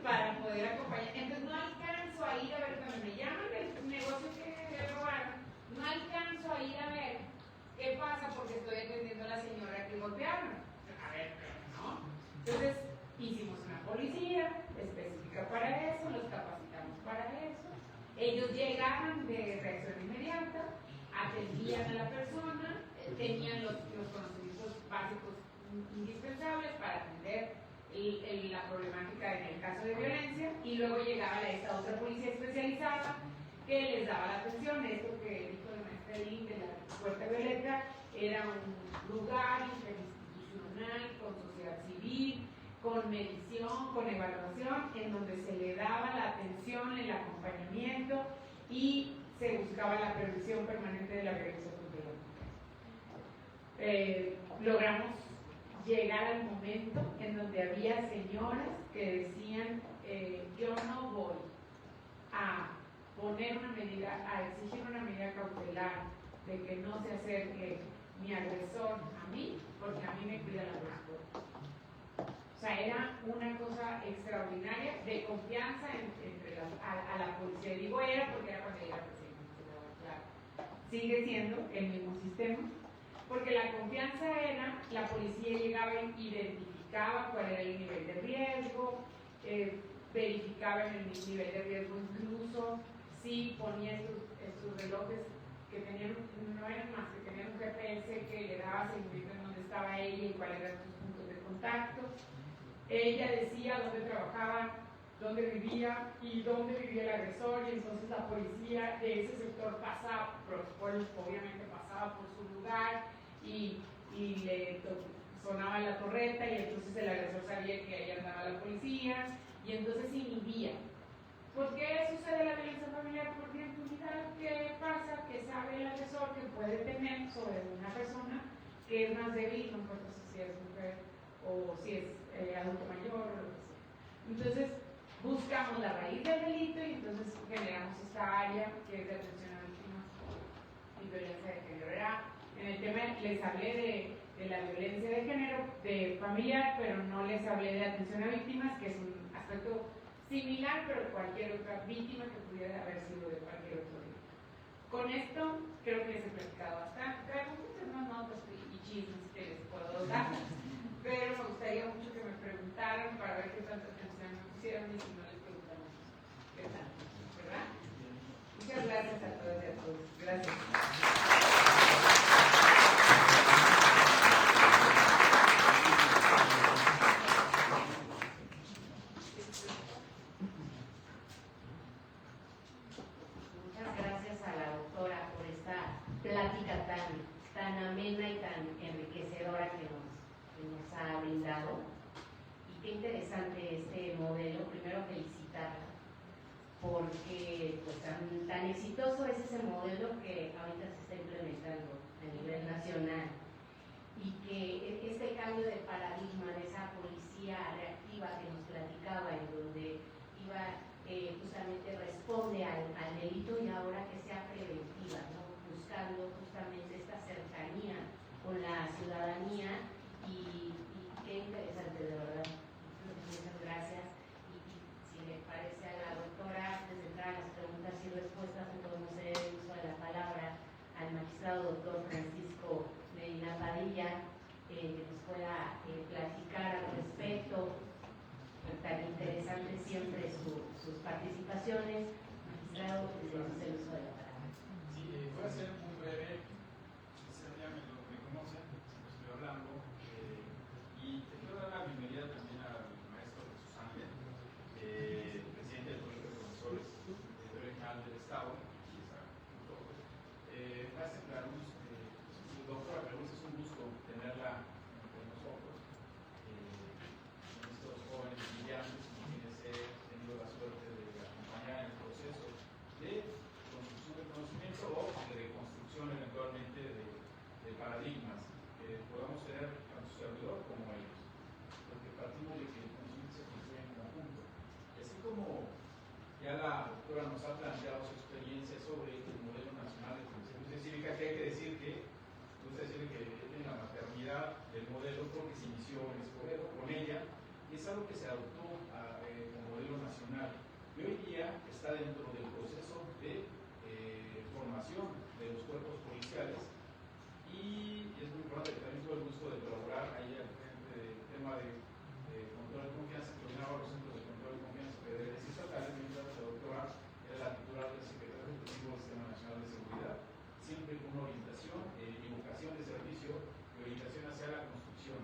para poder acompañar. Entonces no alcanzo a ir a ver, cuando me llaman del negocio que robaron, no alcanzo a ir a ver qué pasa porque estoy atendiendo a la señora que golpearon. A ver, ¿no? Entonces hicimos una policía específica para eso, los capacitamos para eso. Ellos llegaban de reacción inmediata, atendían a la persona, tenían los conocimientos básicos indispensables para atender la problemática en el caso de violencia, y luego llegaba esta otra policía especializada que les daba la atención. Esto que dijo la maestra Lynn de la Puerta Violeta era un lugar interinstitucional con sociedad civil, con medición, con evaluación, en donde se le daba la atención, el acompañamiento y se buscaba la prevención permanente de la violencia contra la mujer. Logramos llegar al momento en donde había señoras que decían, yo no voy a poner una medida, a exigir una medida cautelar de que no se acerque mi agresor a mí, porque a mí me cuida la persona. O sea, era una cosa extraordinaria de confianza entre a la policía. Digo era porque era cuando ella era presidenta, claro. Sigue siendo el mismo sistema, porque la confianza era, la policía llegaba e identificaba cuál era el nivel de riesgo, verificaba el nivel de riesgo incluso si ponía estos relojes que tenían, no eran más que tenían un GPS que le daba seguimiento en dónde estaba ella y cuáles eran sus puntos de contacto. Ella decía dónde trabajaba, dónde vivía y dónde vivía el agresor, y entonces la policía de ese sector pasaba, obviamente pasaba por su lugar y le sonaba la torreta, y entonces el agresor sabía que ahí andaba la policía, y entonces inhibía. ¿Por qué sucede la violencia familiar? Porque en realidad, ¿qué pasa? Que sabe el agresor que puede tener sobre una persona que es más débil, no importa si es mujer o si es adulto mayor o lo que sea. Entonces, buscamos la raíz del delito y entonces generamos esta área que es de atención a víctimas y violencia de género. En el tema les hablé de la violencia de género, de familiar, pero no les hablé de atención a víctimas, que es un aspecto similar, pero cualquier otra víctima que pudiera haber sido de cualquier otro delito. Con esto creo que les he platicado bastante. Traigo muchas más notas y chismes que les puedo dar, pero me gustaría mucho que me preguntaran para ver qué tanta atención me pusieron y si no les preguntamos qué tal, ¿verdad? Muchas gracias a todas y a todos. Gracias. Plática tan amena y tan enriquecedora que nos ha brindado. Y qué interesante este modelo. Primero felicitarla porque pues, tan exitoso es ese modelo que ahorita se está implementando a nivel nacional, y que este cambio de paradigma de esa policía reactiva que nos platicaba, en donde iba justamente responde al delito, y ahora que sea preventiva, ¿no? Buscando justamente esta cercanía con la ciudadanía, y qué interesante, de verdad. Muchas gracias. Y si le parece a la doctora, antes de entrar a las preguntas y respuestas, podemos hacer el uso de la palabra al magistrado doctor Francisco Medina Padilla, que nos pueda platicar al respecto. Tan interesante siempre sus participaciones. Magistrado, tenemos el uso de la palabra. Sí, voy a ser muy breve. Ustedes ya me conocen, estoy hablando. Y te quiero dar la bienvenida también al maestro Jesús Ángel, presidente del Colegio de Profesores de Teoría General del Estado. Y está junto. Gracias, Clarus. Doctora Clarus, es un gusto tenerla entre nosotros. Estos jóvenes brillantes, quienes he tenido la suerte de acompañar en el proceso de construcción del conocimiento o de construcción eventualmente de paradigmas que podamos tener tanto su servidor como ellos, porque partimos de que el conocimiento se construye en conjunto. Y así como ya la doctora nos ha planteado su experiencia sobre el modelo nacional de concepción cívica, que hay que decir que en la maternidad del modelo porque se inició en Escobedo con ella, y es algo que se adoptó como modelo nacional, y hoy día está dentro del proceso de formación de los cuerpos policiales, y es muy importante. También tuve el gusto de colaborar ahí al frente del tema de control de confianza, que coordinaba los centros de control de confianza federales y estatales, mientras la doctora era la titular del Secretario Ejecutivo del Sistema Nacional de Seguridad, siempre con una orientación y vocación de servicio y orientación hacia la construcción,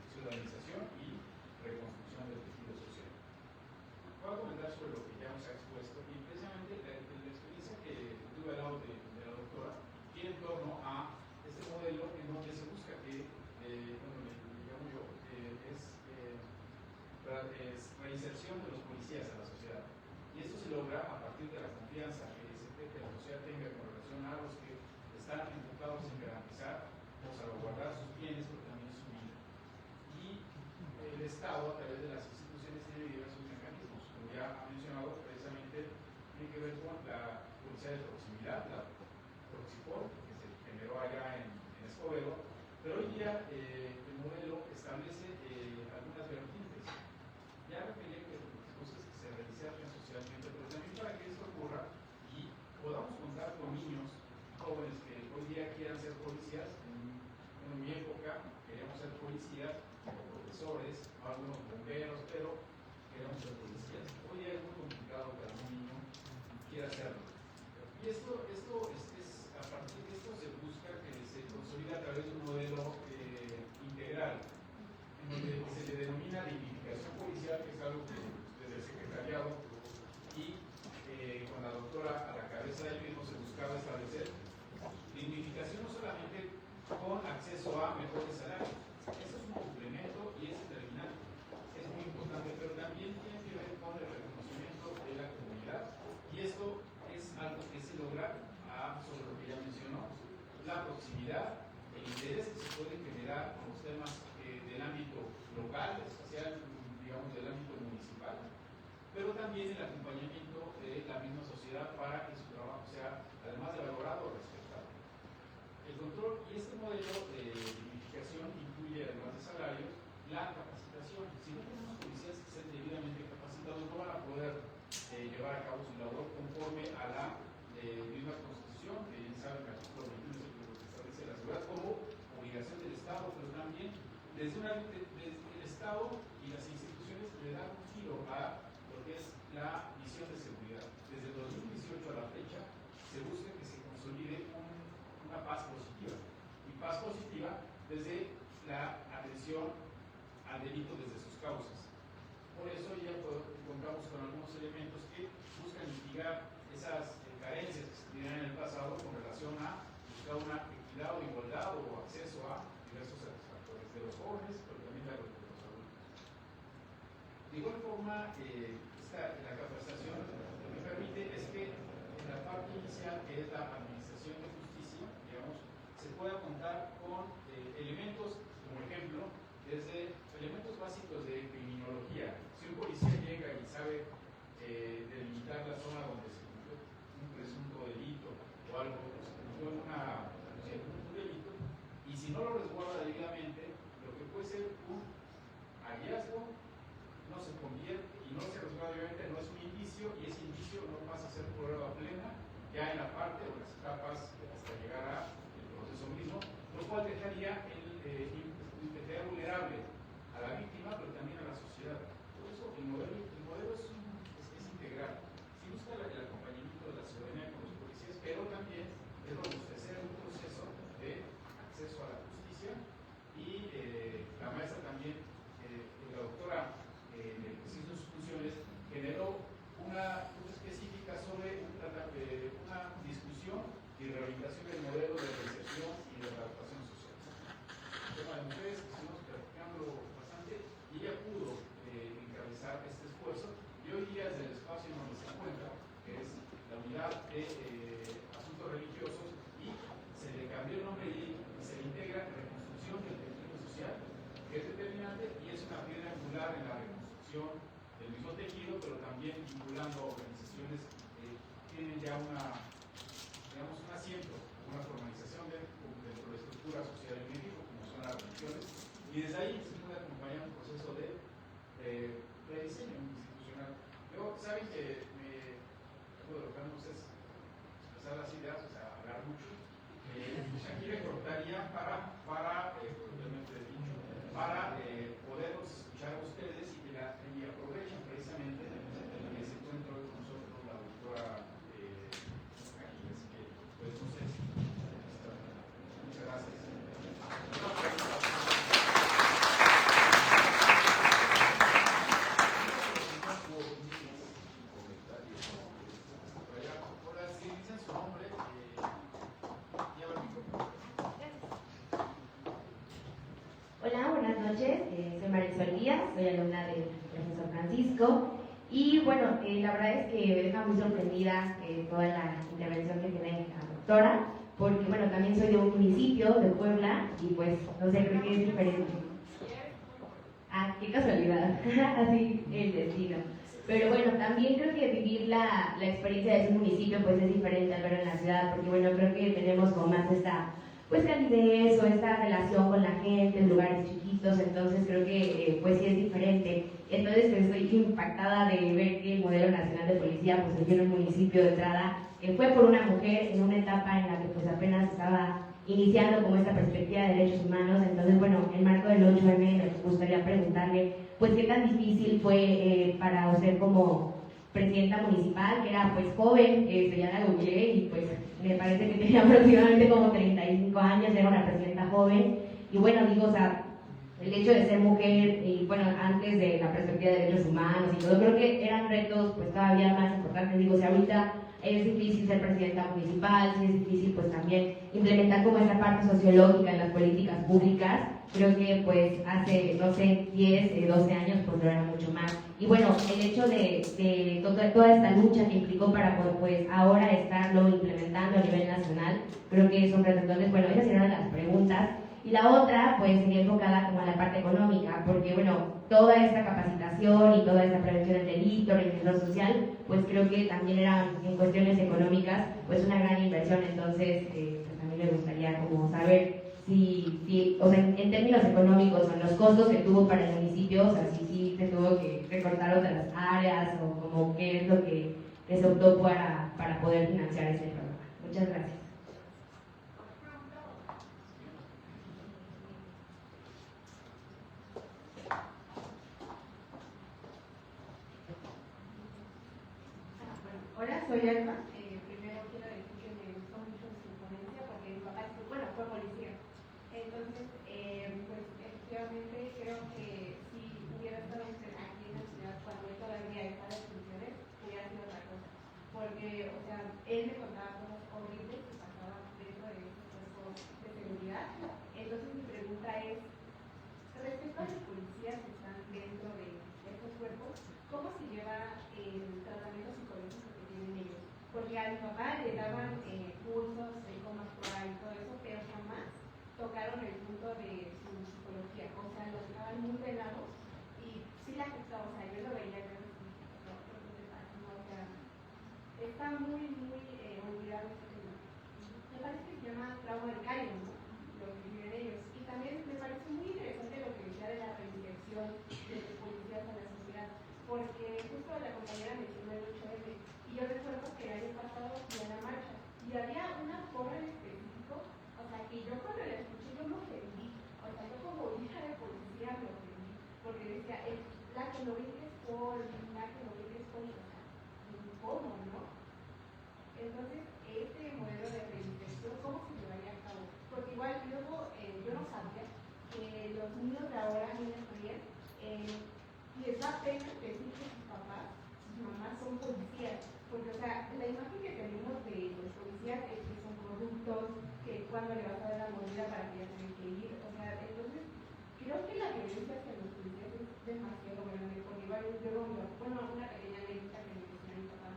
ciudadanización y reconstrucción. reinserción de los policías a la sociedad. Y esto se logra a partir de la confianza que la sociedad tenga con relación a los que están enfocados en garantizar o salvaguardar sus bienes, pero también su vida. Y el Estado, a través de las instituciones, tiene diversos mecanismos. Como ya ha mencionado, precisamente tiene que ver con la policía de proximidad, la Proxipol, que se generó allá en Escobedo, pero hoy día el modelo establece algunas vertientes. Ya refería que las cosas que se realizaron socialmente, pero también para que esto ocurra y podamos contar con niños jóvenes que hoy día quieran ser policías. En mi época queríamos ser policías o profesores, o algunos bomberos, pero queríamos ser policías. Hoy día es muy complicado para un niño que quiera hacerlo. Y esto es a partir de esto se busca que se consolide a través de un modelo integral, en donde se le denomina dignificación policial, que es algo que desde el secretariado y con la doctora a la cabeza del mismo se buscaba establecer dignificación no solamente con acceso a mejores salarios, eso es un complemento y es determinante, es muy importante, pero también tiene que ver con el reconocimiento de la comunidad, y esto es algo que se logra sobre lo que ya mencionó, la proximidad, el interés que se puede generar con los temas del ámbito local, espacial, digamos del ámbito municipal, pero también el acompañamiento de la misma sociedad para que su trabajo sea, además de valorado, respetado. El control y este modelo de dignificación incluye, además de salarios, la capacitación. Si no tenemos policías que estén debidamente capacitados, no van a poder llevar a cabo su labor conforme a la misma Constitución, que bien saben, el artículo 21 es lo que establece la seguridad como obligación del Estado, pero también desde el Estado y las instituciones le dan un giro a lo que es la visión de seguridad. Desde el 2018 a la fecha se busca que se consolide una paz positiva, y paz positiva desde la atención al delito desde sus causas. Por eso ya contamos con algunos elementos que buscan mitigar esas carencias que se tenían en el pasado con relación a buscar una equidad o igualdad o acceso a diversos satisfactores de los jóvenes, pero también de los adultos. De igual forma, la capacitación lo que permite es que en la parte inicial, que es la administración de justicia, digamos, se pueda contar con elementos, como ejemplo, desde elementos básicos de criminología. Si un policía llega y sabe delimitar la zona donde se cometió un presunto delito o algo, se cometió un delito, y si no lo resguarda debidamente, lo que puede ser un hallazgo no se convierte y no se resguarda debidamente, no es un indicio, y ese indicio no pasa a ser prueba plena ya en la parte o las etapas hasta llegar al proceso mismo, lo cual dejaría vulnerable a la víctima, pero también a la sociedad. Por eso el modelo es integral. Sí busca el acompañamiento de la ciudadanía con los policías, pero también es robustecer un proceso de acceso a la justicia, y la maestra también, la doctora, en el ejercicio de sus funciones, generó una específica sobre una discusión y rehabilitación del modelo de reinserción y de adaptación social. El tema de mujeres, estuvimos practicando bastante, y ella pudo encabezar este esfuerzo, y hoy día desde el espacio en donde se encuentra, que es la unidad de asuntos religiosos, y se le cambió el nombre y se le integra reconstrucción del tejido social, que es determinante y es una piedra angular en la reconstrucción del mismo tejido, pero también vinculando a organizaciones que tienen ya un asiento, una formalización dentro de la estructura social en México, como son las religiones, y desde ahí se puede acompañar un proceso de rediseño institucional. Yo, saben que uno de los campos es expresar las ideas, o sea, hablar mucho. Aquí me cortaría para poderlos escuchar a ustedes y aprovechen precisamente que se encuentra hoy con nosotros la doctora aquí, así que pues no sé. Muchas gracias. Ahora, si dicen su nombre, lleva el micrófono. noches, soy Marisol Díaz, soy alumna del profesor Francisco y bueno, la verdad es que me deja muy sorprendida toda la intervención que tiene la doctora, porque bueno, también soy de un municipio de Puebla y pues no sé, creo que es diferente. Ah, qué casualidad, así el destino. Pero bueno, también creo que vivir la experiencia de su municipio pues es diferente al verlo en la ciudad, porque bueno, creo que tenemos como más esta pues calidez o esta relación con la gente en lugares chiquitos, entonces creo que pues sí es diferente. Entonces pues, estoy impactada de ver que el modelo nacional de policía pues surgió en un municipio de entrada, fue por una mujer en una etapa en la que pues apenas estaba iniciando como esta perspectiva de derechos humanos. Entonces bueno, en marco del 8M me gustaría preguntarle pues qué tan difícil fue para usted como presidenta municipal, que era pues joven, que ya la googleé y pues me parece que tenía aproximadamente como 35 años, era una presidenta joven, y bueno, digo, o sea, el hecho de ser mujer, y bueno, antes de la perspectiva de derechos humanos y todo, creo que eran retos pues todavía más importantes. Digo, si ahorita es difícil ser presidenta municipal, si es difícil pues también implementar como esta parte sociológica en las políticas públicas, creo que pues hace, no sé, 10, 12 años pues lo era mucho más. Y bueno, el hecho de toda esta lucha que implicó para pues ahora estarlo implementando a nivel nacional, creo que es un reto. Entonces, bueno, esas eran las preguntas. Y la otra, pues, sería enfocada como a la parte económica, porque, bueno, toda esta capacitación y toda esta prevención del delito, reinserción social, pues creo que también eran, en cuestiones económicas, pues una gran inversión. Entonces, pues también me gustaría como saber si o sea, en términos económicos, o en los costos que tuvo para el municipio, o sea, si se tuvo que recortar otras áreas, o como qué es lo que se optó para poder financiar este programa. Muchas gracias. Hola, soy Alma. Primero quiero decir que me gustó mucho su ponencia porque mi papá fue policía. Entonces, pues efectivamente creo que si hubiera estado aquí en la ciudad cuando él todavía estaba en funciones, hubiera sido otra cosa. Porque, o sea, él me contaba cosas horribles que pasaban dentro de estos cuerpos de seguridad. Entonces mi pregunta es, respecto a los policías que están dentro de estos cuerpos, ¿cómo se lleva el tratamiento psicológico que tienen ellos? Porque a mi papá le daban cursos de cómo actuar y todo eso, pero jamás tocaron el punto de su psicología. O sea, los dejaban muy velados y sí la afectó. O sea, yo lo veía yo no, o sea, está muy, muy olvidado este tema. Me parece que se llama trauma arcaico, ¿no? Lo que viven ellos. Y también me parece muy interesante lo que decía de la reinserción de los policías a la sociedad, porque justo la compañera mencionó el 8M, y yo recuerdo que el año pasado fui a la marcha, y había una porra en específico, o sea, que yo cuando la escuché yo me ofendí, o sea, yo como hija de policía me ofendí, porque decía, la que no vive es por, la que no vive es por, o sea, ¿cómo, no? Entonces, este modelo de reinserción, ¿cómo se llevaría a cabo? Porque igual luego yo no sabía que los niños de ahora, niñas también, les da pena decir que sus papás, sus mamás son policías. Porque, o sea, la imagen que tenemos de los policías es que son corruptos, que cuando le vas a dar la mordida para que ya tienen que ir. O sea, entonces, creo que la violencia hacia los policías es demasiado grande. Porque igual yo, bueno, una pequeña anécdota que me decía mi papá,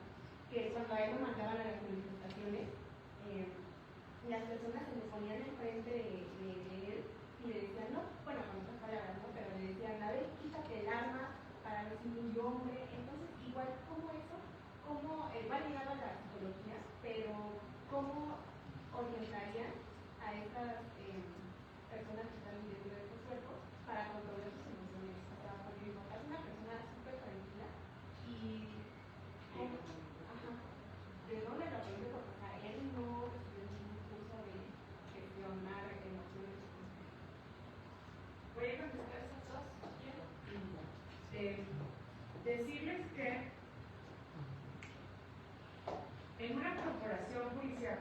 que cuando a él lo mandaban a las manifestaciones, las personas se le ponían enfrente de él y le decían, no, bueno, con otras palabras, ¿no? Pero le decían, a ver, quítate el arma para ver si muy hombre. Entonces, igual como eso, cómo va ligado a la psicología, pero cómo orientarían a estas personas que están viviendo de estos cuerpos para controlar sus emociones. O sea, porque mi papá es una persona súper tranquila y ¿de dónde lo aprendió? Porque, o sea, él no recibió ningún curso de gestionar emociones. Voy a contestar esas dos. Decirles que en una corporación judicial,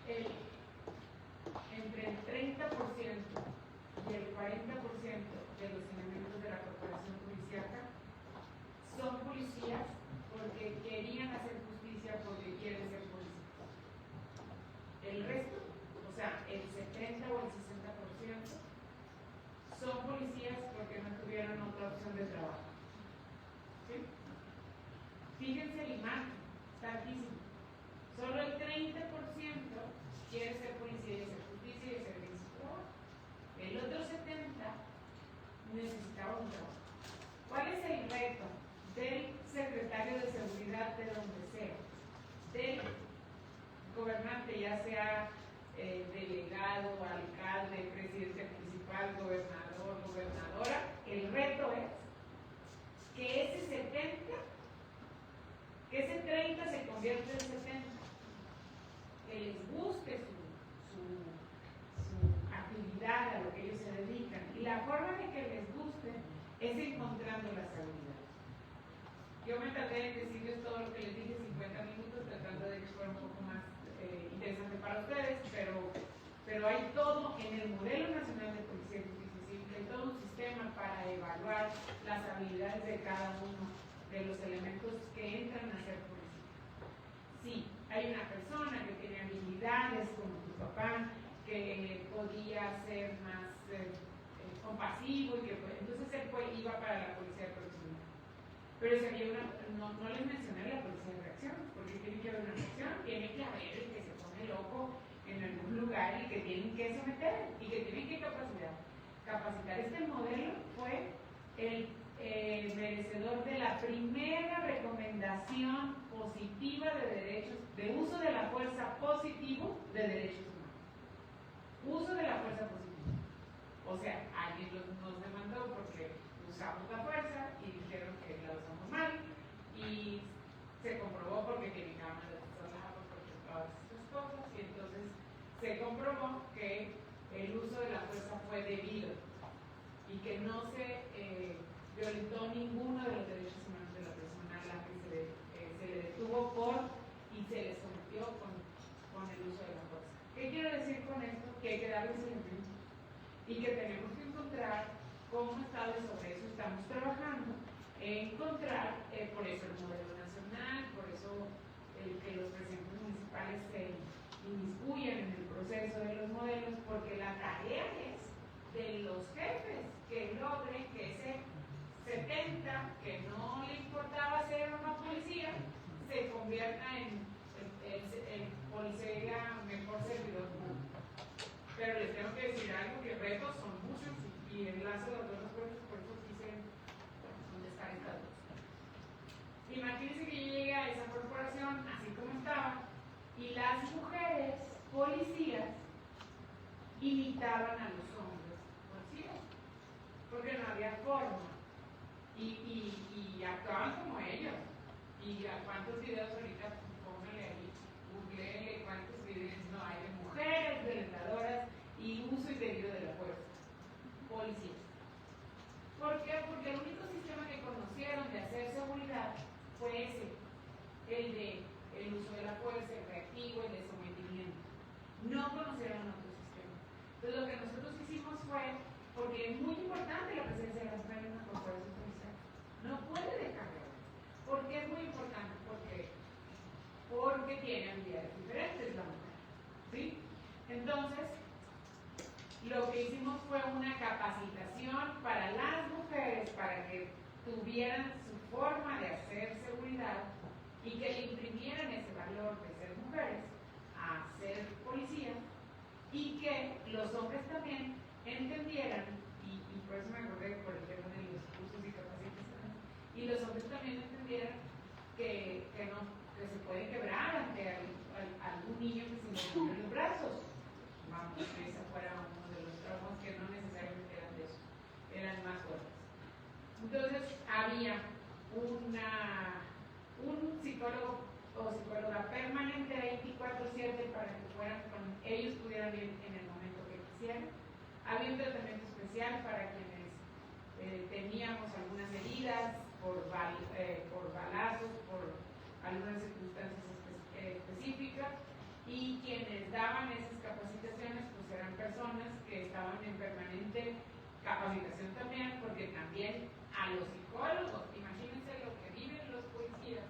entre el 30% y el 40% de los elementos de la corporación judicial son policías porque querían hacer justicia, porque quieren ser policías. El resto, o sea, el 70 o el 60%, son policías porque no tuvieron otra opción de trabajo. ¿Sí? Fíjense el imagen, está altísimo. Solo el 30% quiere ser policía y hacer justicia y hacer bien su trabajo. El otro 70% necesitaba un trabajo. ¿Cuál es el reto del secretario de seguridad de donde sea, del gobernante, ya sea delegado, alcalde, presidente municipal, gobernador, gobernadora? El reto es que ese 70, que ese 30 se convierta en 70, que les guste su actividad, a lo que ellos se dedican. Y la forma de que les guste es encontrando las habilidades. Yo me traté de decirles todo lo que les dije 50 minutos, tratando de que fuera un poco más interesante para ustedes, pero hay todo en el Modelo Nacional de Policía y Justicia Civil, hay todo un sistema para evaluar las habilidades de cada uno de los elementos que entran a ser policía. Sí, hay una persona que tiene habilidades como tu papá, que podía ser más compasivo y que entonces él iba para la policía profesional. Pero si había no les mencioné la policía de reacción, porque tiene que haber una reacción, tiene que haber el que se pone loco en algún lugar y que tienen que someter y que tienen que capacitar. Este modelo fue el merecedor de la primera recomendación positiva de derechos, de uso de la fuerza positivo de derechos humanos. Uso de la fuerza positiva. O sea, alguien nos demandó porque usamos la fuerza y dijeron que la usamos mal y se comprobó porque tiene cámaras de trabajo, porque todas esas cosas, y entonces se comprobó que el uso de la fuerza fue debido y que no se violentó ninguno de los derechos humanos de la persona a la que se le detuvo y se le sometió con el uso de la fuerza. ¿Qué quiero decir con esto? Que hay que darles el ejemplo y que tenemos que encontrar cómo estados sobre eso estamos trabajando, encontrar, por eso el modelo nacional, por eso que los presidentes municipales se inmiscuyan en el proceso de los modelos, porque la tarea es de los jefes que logren que ese 70, que no le importaba ser una policía, se convierta en policía mejor servidor público. Pero les tengo que decir algo, que retos son muchos y enlazo de los dos retos, por eso quise contestar estas dos. Imagínense que yo llegué a esa corporación así como estaba y las mujeres policías imitaban a los hombres policías porque no había forma y actuaban como ellos. Y a cuántos videos ahorita, pónganle ahí, googleenle cuántos videos no hay de mujeres violentadoras y uso indebido de la fuerza. Policías. ¿Por qué? Porque el único sistema que conocieron de hacer seguridad fue ese, el uso de la fuerza, el reactivo, el de sometimiento. No conocieron otro sistema. Entonces lo que nosotros hicimos fue, porque es muy importante la presencia de la mujer en una corporación policial. No puede dejar de haber. ¿Por qué es muy importante? Porque tiene habilidades diferentes la mujer. ¿Sí? Entonces, lo que hicimos fue una capacitación para las mujeres para que tuvieran su forma de hacer seguridad y que le imprimieran ese valor de ser mujeres a ser policías y que los hombres también entendieran, y por eso me acordé por el tema de los cursos y capacitaciones, y los hombres también entendieran que se puede quebrar ante algún niño que se le ponen los brazos. Vamos, que ese fuera uno de los traumas que no necesariamente eran de eso, eran más fuertes. Entonces había un psicólogo o psicóloga permanente 24/7 para que ellos pudieran ir en el momento que quisieran. Había un tratamiento especial para quienes teníamos algunas heridas por balazos, por algunas circunstancias específicas, y quienes daban esas capacitaciones pues eran personas que estaban en permanente capacitación también, porque también a los psicólogos, imagínense lo que viven los policías,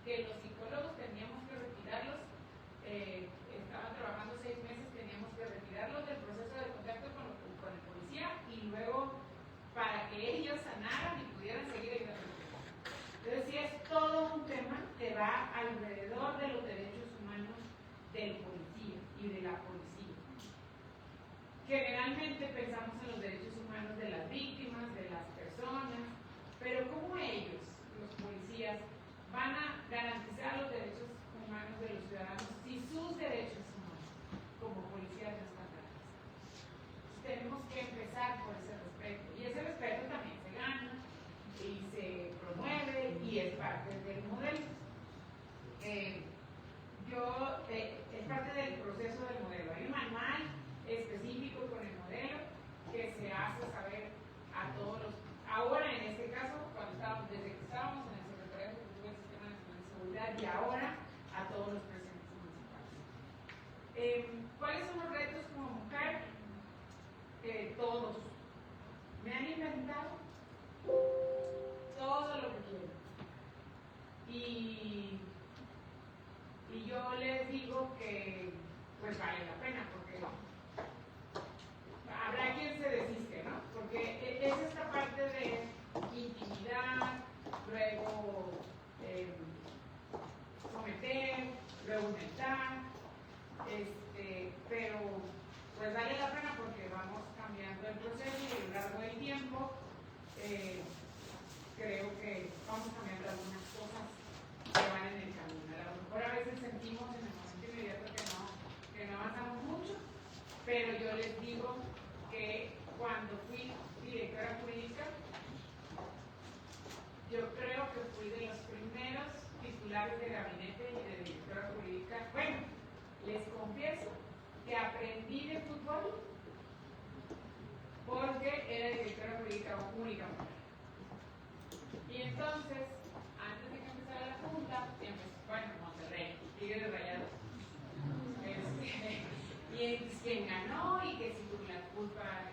que los psicólogos teníamos que retirarlos, estaban trabajando 6 meses, teníamos que retirarlos del proceso de contacto con el policía y luego obviamente pensamos en los derechos humanos de las víctimas, de las personas, pero ¿cómo ellos, los policías, van a garantizar los derechos humanos de los ciudadanos si sus derechos humanos como policías no están garantizados? Tenemos que empezar por ese respeto, y ese respeto también se gana y se promueve y es parte del modelo. Es parte del proceso del modelo. Hay un manual específico con el modelo que se hace saber a todos los, ahora en este caso, desde que estábamos en el Secretariado Ejecutivo del Sistema Nacional de Seguridad y ahora a todos los presidentes municipales. ¿Cuáles son los retos como mujer? Todos. Me han inventado todo lo que quiero. Y yo les digo que pues vale la pena, porque habrá quien se desiste, ¿no? Porque es esta parte de intimidar, luego someter, luego aumentar, pero pues vale la pena porque vamos cambiando el proceso y a lo largo del tiempo creo que vamos cambiando algunas cosas que van en el camino. A lo mejor a veces sentimos en el momento inmediato que no avanzamos mucho, pero yo les digo que cuando fui directora jurídica, yo creo que fui de los primeros titulares de gabinete y de directora jurídica. Bueno, les confieso que aprendí de fútbol porque era directora jurídica única mujer. Y entonces, antes de que empezara la junta, bueno, Monterrey, Tigres de Rayados. Y entonces, ¿quién ganó? Y que si tuvo la culpa,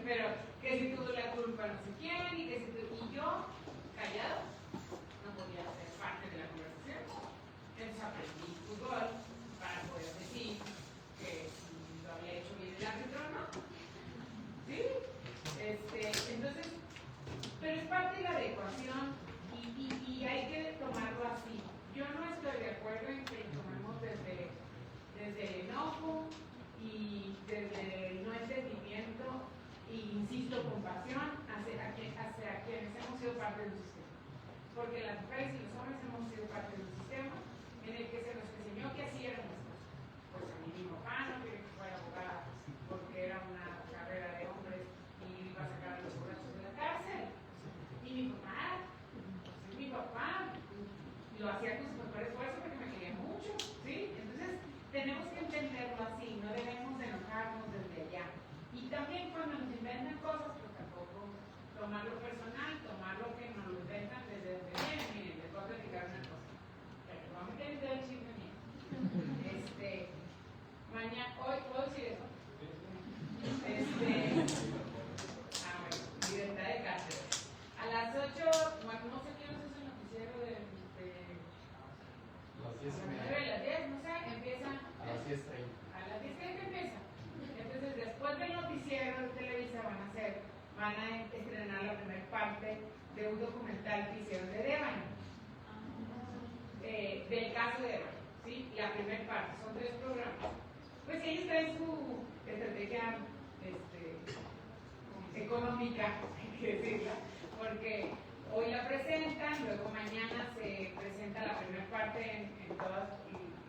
pero que si tuvo la culpa no sé quién, y que si tuvo, y yo, callado, no podía ser parte de la conversación. Entonces aprendí fútbol para poder decir que si lo había hecho bien el árbitro o no. ¿Sí? Entonces, pero es parte de la adecuación y hay que tomarlo así. Yo no estoy de acuerdo en que lo tomemos desde el enojo y desde el no entendimiento y, insisto, compasión hacia quienes hemos sido parte de un sistema. Porque las mujeres y los hombres hemos sido parte de un sistema en el que se nos enseñó que así eran las cosas. Pues a mí mi papá no quería que fuera abogada porque era una carrera de hombres y iba a sacar a los borrachos de la cárcel. Y mi papá lo hacía con su mejor esfuerzo porque me quería mucho, ¿sí? Entonces tenemos que entenderlo así, no debemos de enojarnos desde allá. Y también cuando nos inventan cosas, pues tampoco tomarlo personal, tomarlo que nos lo inventan desde donde viene. Miren, les voy a platicar una cosa. Pero voy a meter el dedo al chisme mío. Mañana, hoy, ¿puedo decir eso? Bueno, libertad de cátedra. A las 8, bueno, no sé quién es el noticiero de las 10 a las 10, no sé, empieza. A las 10:30. A las 10:30 empieza. Entonces, después del noticiero de Televisa van a estrenar la primera parte de un documental que hicieron de Devani. Del caso de Devani, ¿sí? La primera parte, son 3 programas. Pues ellos traen su estrategia económica, hay que decirla, porque hoy la presentan, luego mañana se presenta la primera parte en toda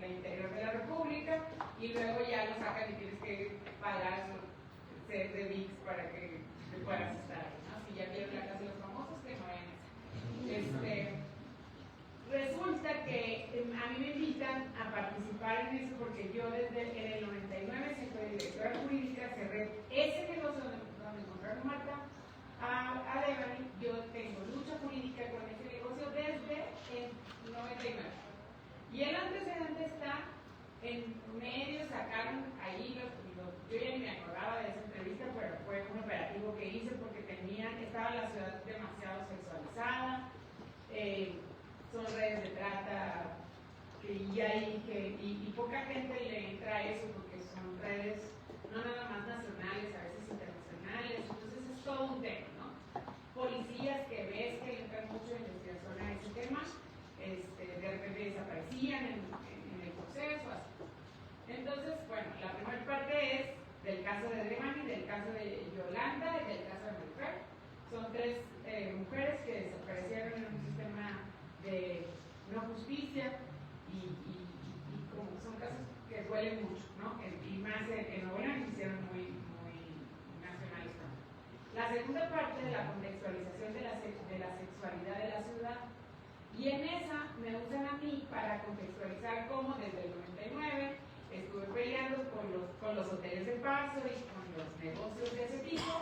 la interior de la República y luego ya lo sacan y tienes que pagar ser de VIX para que puedas estar ahí, ¿no? Si ya vieron la casa de los famosos, que no vayan a hacer. Resulta que a mí me invitan a participar en eso porque yo en el 99 siendo directora jurídica cerré ese negocio donde encontraron Marta a Devani. Yo tengo lucha jurídica con ese negocio desde el 99. Y el antecedente está en medios, sacaron ahí yo ya ni me acordaba de esa entrevista, pero fue un operativo que hice porque estaba la ciudad demasiado sexualizada. Son redes de trata y poca gente le entra a eso porque son redes no nada más nacionales, a veces internacionales, entonces es todo un tema, ¿no? Policías que ves que entran mucho en investigación a ese tema, de repente desaparecían en el proceso, así. Entonces, bueno, la primera parte segunda parte de la contextualización de la sexualidad de la ciudad. Y en esa me usan a mí para contextualizar cómo desde el 99 estuve peleando con los hoteles de paso y con los negocios de ese tipo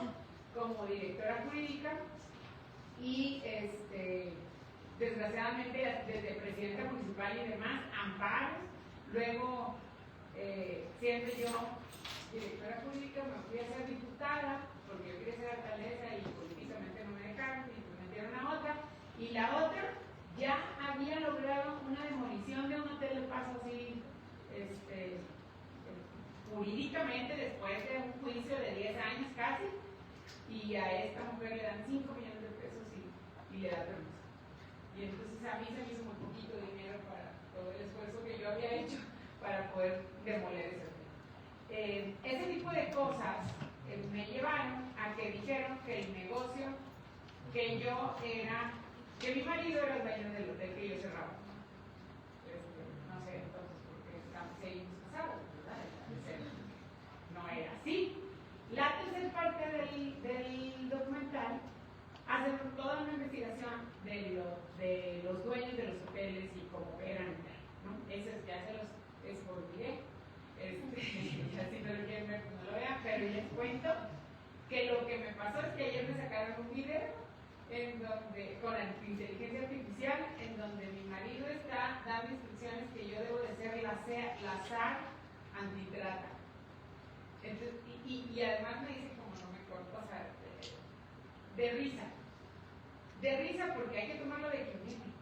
como directora jurídica y desgraciadamente desde presidenta municipal y demás, amparos. Luego, siendo yo directora jurídica, me fui a ser diputada porque yo quería ser alcaldesa y políticamente no me dejaron y me metieron a otra. Y la otra ya había logrado una demolición de un hotel de paso así, jurídicamente después de un juicio de 10 años casi, y a esta mujer le dan 5 millones de pesos y le da permiso. Y entonces a mí se me hizo muy poquito dinero para todo el esfuerzo que yo había hecho para poder demoler ese hotel. Ese tipo de cosas me llevaron a que dijeron que el negocio, que yo era, que mi marido era el dueño del hotel que yo cerraba. No sé entonces por qué seguimos casados, ¿verdad? No era así. La tercera parte del documental hace toda una investigación de los dueños de los hoteles y cómo eran, ¿no? Eso ya se los spoileré. Ya si no lo quieren ver, pues no lo vean, pero les cuento que lo que me pasó es que ayer me sacaron un video en donde, con la inteligencia artificial, en donde mi marido está dando instrucciones que yo debo de ser la SAR antitrata. Entonces, y además me dice como no me corto, o sea, de risa porque hay que tomarlo de equilibrio.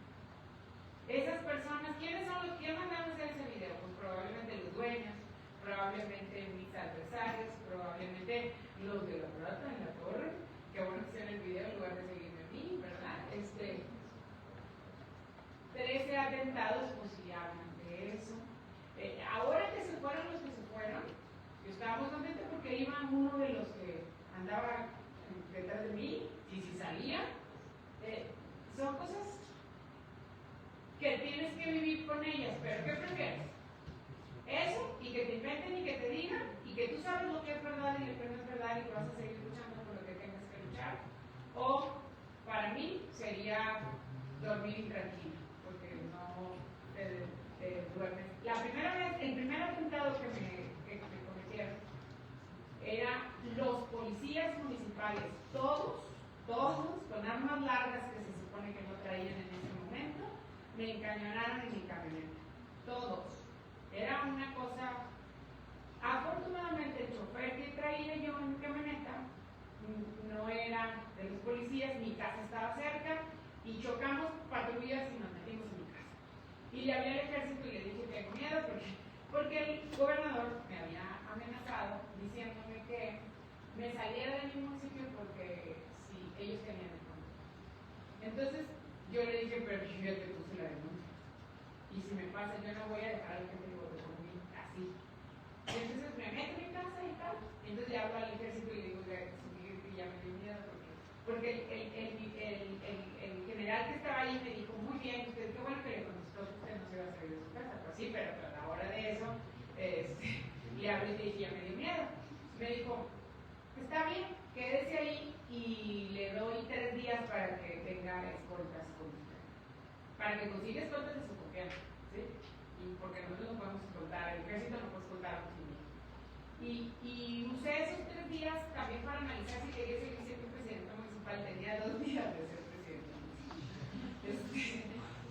Esas personas, ¿quiénes mandaron a hacer ese video? Pues probablemente los dueños, probablemente mis adversarios, probablemente los de la plata en la torre, que bueno que hicieron el video en lugar de seguirme a mí, ¿verdad? 13 atentados, pues sí hablan de eso. Ahora que se fueron los que se fueron, yo estaba muy contenta porque iba uno de los que andaba detrás de mí, y si salía, son cosas que tienes que vivir con ellas, pero ¿qué prefieres? Eso, y que te inventen y que te digan, y que tú sabes lo que es verdad y lo que no es verdad y que vas a seguir luchando por lo que tengas que luchar. O, para mí, sería dormir intranquilo, porque no te duermes. El primer atentado que me cometieron era los policías municipales, todos, con armas largas que se supone que no traían en ese momento, me encañonaron en mi camioneta, todos. Era una cosa, afortunadamente el chofer que traía yo en mi camioneta no era de los policías, mi casa estaba cerca y chocamos patrullas y nos metimos en mi casa. Y le hablé al ejército y le dije que tengo miedo porque el gobernador me había amenazado diciéndome que me saliera de mi municipio porque si ellos tenían el control. Entonces yo le dije, pero yo ya te puse la denuncia. Y si me pasa, yo no voy a dejar al que me vote por mí así. Y entonces me meto en mi casa y tal. Y entonces le hablo al ejército y le digo que ya me dio miedo porque el general que estaba ahí me dijo, muy bien, usted, qué bueno que le contestó que usted no se iba a salir de su casa. Pues sí, pero a la hora de eso, le hablé y le dije, ya me dio miedo. Me dijo, está bien, quédese ahí y le doy 3 días para que tenga escoltas con usted. Para que consiga escoltas de su confianza, ¿sí? Y porque nosotros no podemos escoltar, el ejército no puede escoltar a un civil. Y usé esos 3 días también para analizar si quería seguir siendo presidente municipal. Tenía 2 días de ser presidente municipal.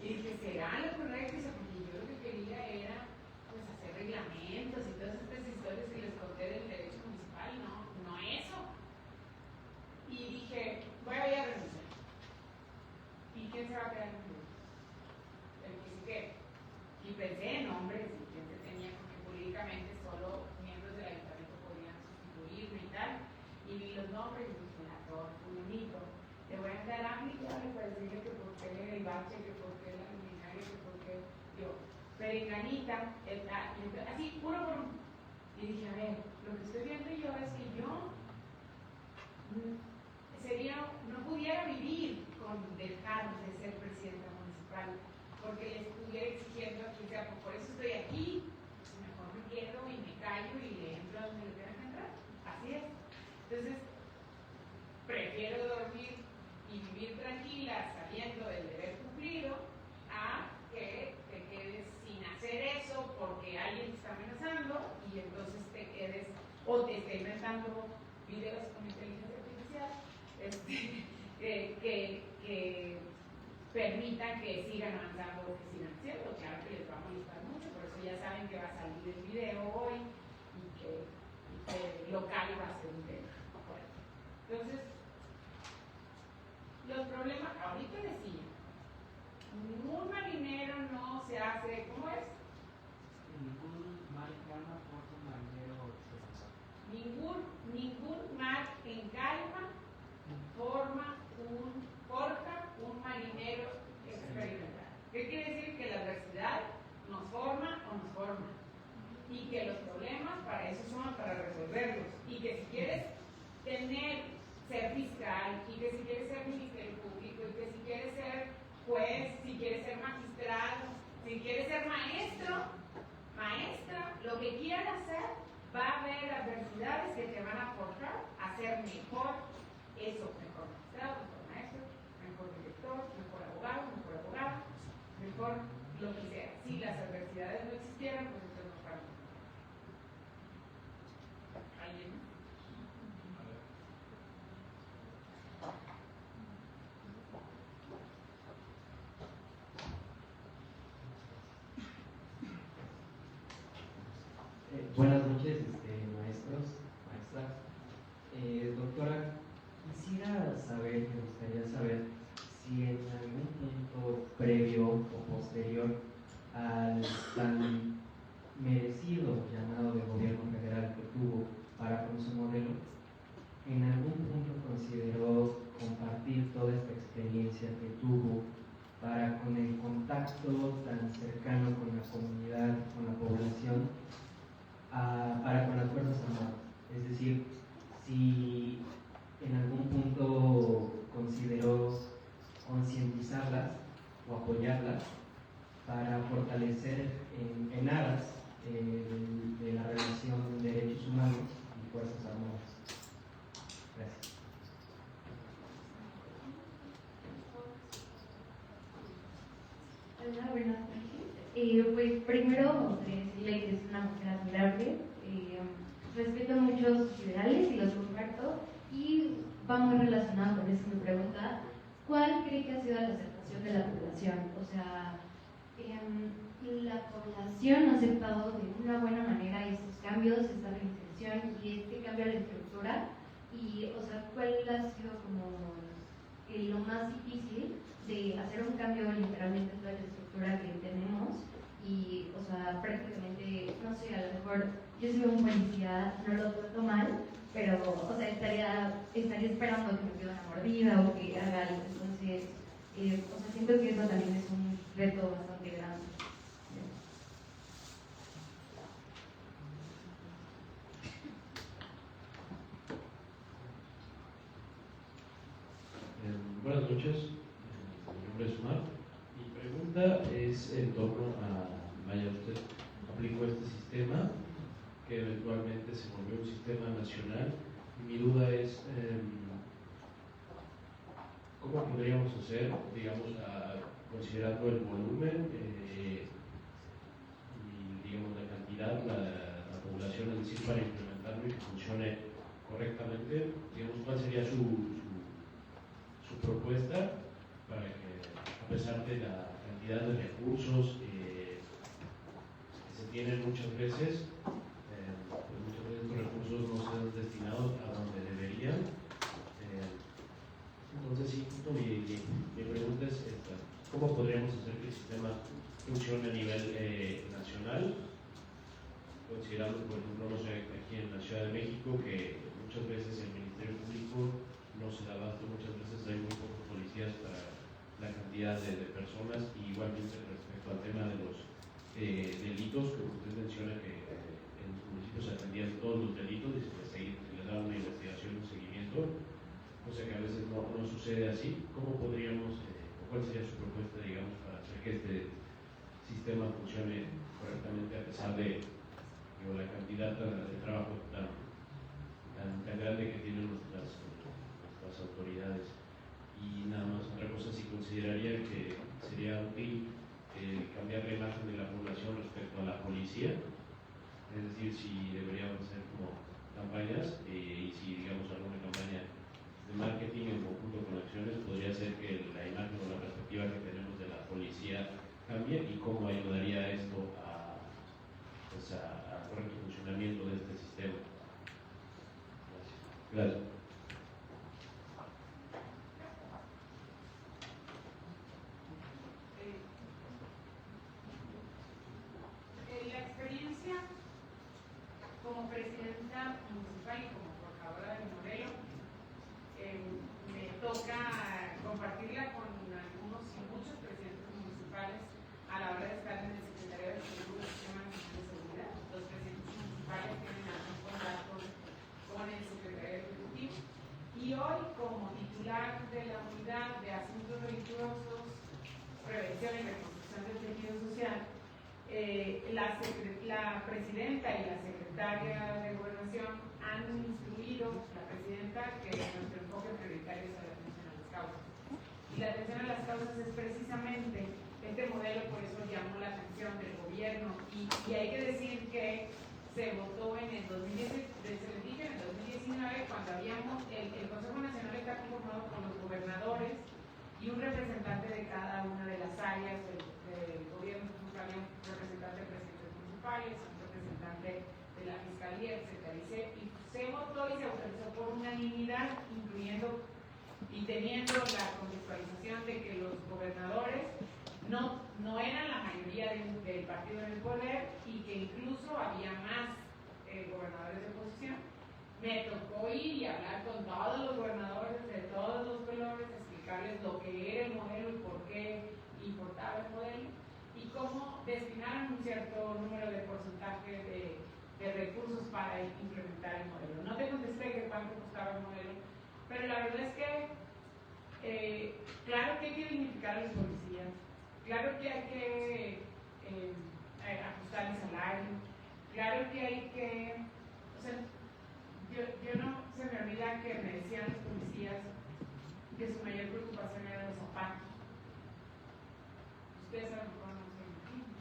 Y dije, ¿será lo correcto? Porque yo lo que quería era pues hacer reglamentos y todas estas historias que les conté del derecho municipal, no eso. Y dije, voy a ir a renunciar. ¿Y quién se va a quedar en el que sí que? Y pensé en nombres y quién se tenía, porque jurídicamente solo miembros del ayuntamiento podían sustituirme y tal. Y vi los nombres y dije, fulanito, le voy a dar amigable para decirle que por qué el bache, que por qué la luminaria, que por qué yo. Perenganita, así, uno por uno. Y dije, a ver, lo que estoy viendo yo es que yo no pudiera vivir con dejar de ser presidenta municipal, porque le estuviera exigiendo aquí, o sea, por eso estoy aquí, mejor me quedo y me callo y le entro a donde le tengan que entrar. Así es. Entonces, prefiero o te está inventando videos con inteligencia artificial que permitan que sigan avanzando lo que sigan haciendo. Claro que les va a molestar mucho, por eso ya saben que va a salir el video hoy y que local va a ser un tema. Entonces, los problemas, ahorita decía, ningún marinero no se hace, ¿cómo es? Ningún mar en calma forja un marinero experimentado. Ningún mar en calma forja un marinero experimentado. ¿Qué quiere decir? Que la adversidad nos forma o nos forma. Y que los problemas para eso son, para resolverlos. Y que si quieres ser fiscal, y que si quieres ser ministerio público, y que si quieres ser juez, si quieres ser magistrado, si quieres ser maestra, lo que quieras hacer, va a haber adversidades que te van a forjar a ser mejor eso, mejor magistrado, mejor maestro, mejor director, mejor abogado, mejor lo que sea. Si las adversidades no existieran, pues entonces no fueran. ¿Alguien? Buenas noches, maestros, maestras. Doctora, quisiera saber, me gustaría saber si en algún punto previo o posterior al tan merecido llamado de gobierno federal que tuvo para con su modelo, en algún punto consideró compartir toda esta experiencia que tuvo para con el contacto tan cercano con la comunidad, con la población, para con las Fuerzas Armadas. Es decir, si en algún punto consideró concientizarlas o apoyarlas para fortalecer en aras de la relación derechos humanos y Fuerzas Armadas. Gracias. Hola, buenas noches. Pues primero me gustaría decirle que es una mujer admirable. Respeto mucho sus ideales y los comparto. Y va muy relacionado con eso mi pregunta. ¿Cuál cree que ha sido la aceptación de la población? O sea, la población ha aceptado de una buena manera estos cambios, esta reinserción y este cambio de la estructura. Y, o sea, ¿cuál ha sido como lo más difícil de hacer un cambio literalmente en toda la estructura que tenemos? Y, o sea, prácticamente, no sé, a lo mejor yo soy un policía, no lo trato mal, pero, o sea, estaría esperando que me pida una mordida o que haga algo. Entonces, o sea, siento que eso también es un reto bastante grande. Buenas noches, mi nombre es Omar. Mi pregunta es en torno a, vaya, usted aplicó este sistema que eventualmente se volvió un sistema nacional y mi duda es ¿cómo podríamos hacer, digamos, considerando el volumen y, digamos, la cantidad, la población, es decir, para implementarlo y que funcione correctamente, digamos, cuál sería su propuesta para que, a pesar de la cantidad de recursos que se tienen muchas veces, pues muchas veces los recursos no sean destinados a donde deberían. Entonces, sí, mi pregunta es esta: ¿cómo podríamos hacer que el sistema funcione a nivel nacional? Considerando, por ejemplo, no sé, aquí en la Ciudad de México, que muchas veces el Ministerio Público no se da abasto, muchas veces hay muy pocos policías para la cantidad de personas, y igualmente respecto al tema de los delitos, que usted menciona que en los municipios se atendían todos los delitos y se les daba una investigación, un seguimiento, cosa que a veces no sucede así. ¿Cómo podríamos, o cuál sería su propuesta, digamos, para hacer que este sistema funcione correctamente a pesar de la cantidad de trabajo tan grande que tienen nuestras autoridades? Y nada más, otra cosa, si consideraría que sería útil cambiar la imagen de la población respecto a la policía, es decir, si deberíamos ser como tan campañas y si, digamos, alguna campaña de marketing en conjunto con acciones podría hacer que la imagen o la perspectiva que tenemos de la policía cambie y cómo ayudaría esto al correcto funcionamiento de este sistema. Gracias. La experiencia como presidenta municipal y como portadora del modelo, me toca compartirla con algunos y muchos presidentes municipales a la hora de estar en el Secretariado de Salud del Sistema Nacional de Seguridad. Los presidentes municipales tienen algún contacto con el Secretario Ejecutivo. Y hoy, como titular de la Unidad de Asuntos Religiosos, Prevención y Reconstrucción del Tejido Social, la presidenta y la secretaria de Gobernación han instruido, la presidenta, que nuestro enfoque prioritario es la atención a las causas. Y la atención a las causas es precisamente este modelo, por eso llamó la atención del gobierno. Y hay que decir que se votó en el 2019, cuando habíamos, el Consejo Nacional está conformado por los gobernadores y un representante de cada una de las áreas del gobierno. Había un representante de presidentes municipales, un representante de la Fiscalía, etcétera. Y se votó y se autorizó por unanimidad, incluyendo y teniendo la contextualización de que los gobernadores no eran la mayoría del partido en el poder y que incluso había más gobernadores de oposición. Me tocó ir y hablar con todos los gobernadores de todos los colores, explicarles lo que era el modelo y por qué importaba el modelo y cómo destinaron un cierto número de porcentaje de recursos para implementar el modelo. No te contesté que cuánto costaba el modelo, pero la verdad es que claro que hay que dignificar a los policías, claro que hay que ajustar el salario, claro que hay que, o sea, yo no se me olvida que me decían los policías que su mayor preocupación eran los zapatos. Ustedes a lo mejor no se imaginan,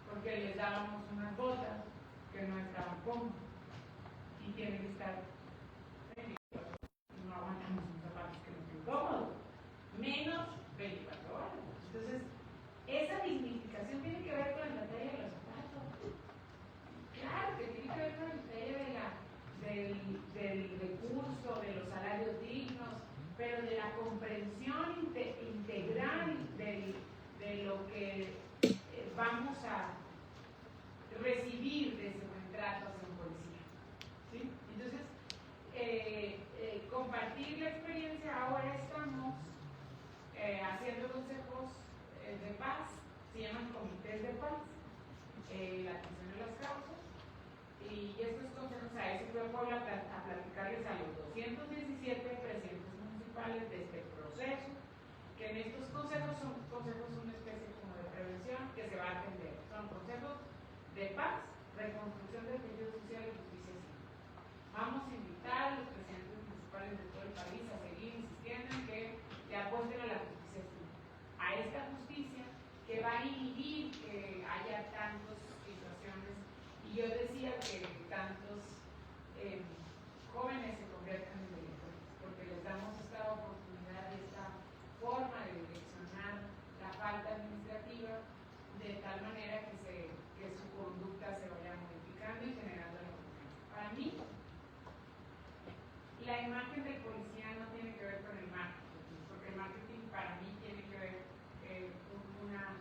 porque les dábamos unas botas que no estaban cómodas y tienen que estar, no aguantamos unos zapatos que no estén cómodos, menos 24 horas. Entonces, esa dignificación tiene que ver con la talla de los zapatos. Claro que tiene que ver con la talla del recurso, de los salarios dignos, pero de la comprensión integral de lo que vamos a recibir de ese buen trato hacia un policía. ¿Sí? Entonces, compartir la experiencia, ahora estamos haciendo consejos de paz, se llaman comités de paz, la atención a las causas, y estos consejos, a ese fue a Puebla a platicarles a los 217 presidentes municipales de este proceso, que en estos consejos son una especie como de prevención que se va a atender. Son consejos de paz, reconstrucción del tejido social y justicia civil. Vamos a invitar a los presidentes municipales de todo el país a seguir insistiendo en que le apuesten a la justicia civil, a esta justicia que va a inhibir que haya tantas situaciones. Y yo decía que tantos jóvenes se conviertan en delincuentes, porque les damos esta oportunidad y esta forma de direccionar la falta administrativa de tal manera que su conducta se vaya modificando y generando la confianza. Para mí, la imagen del policía no tiene que ver con el marketing, porque el marketing para mí tiene que ver con una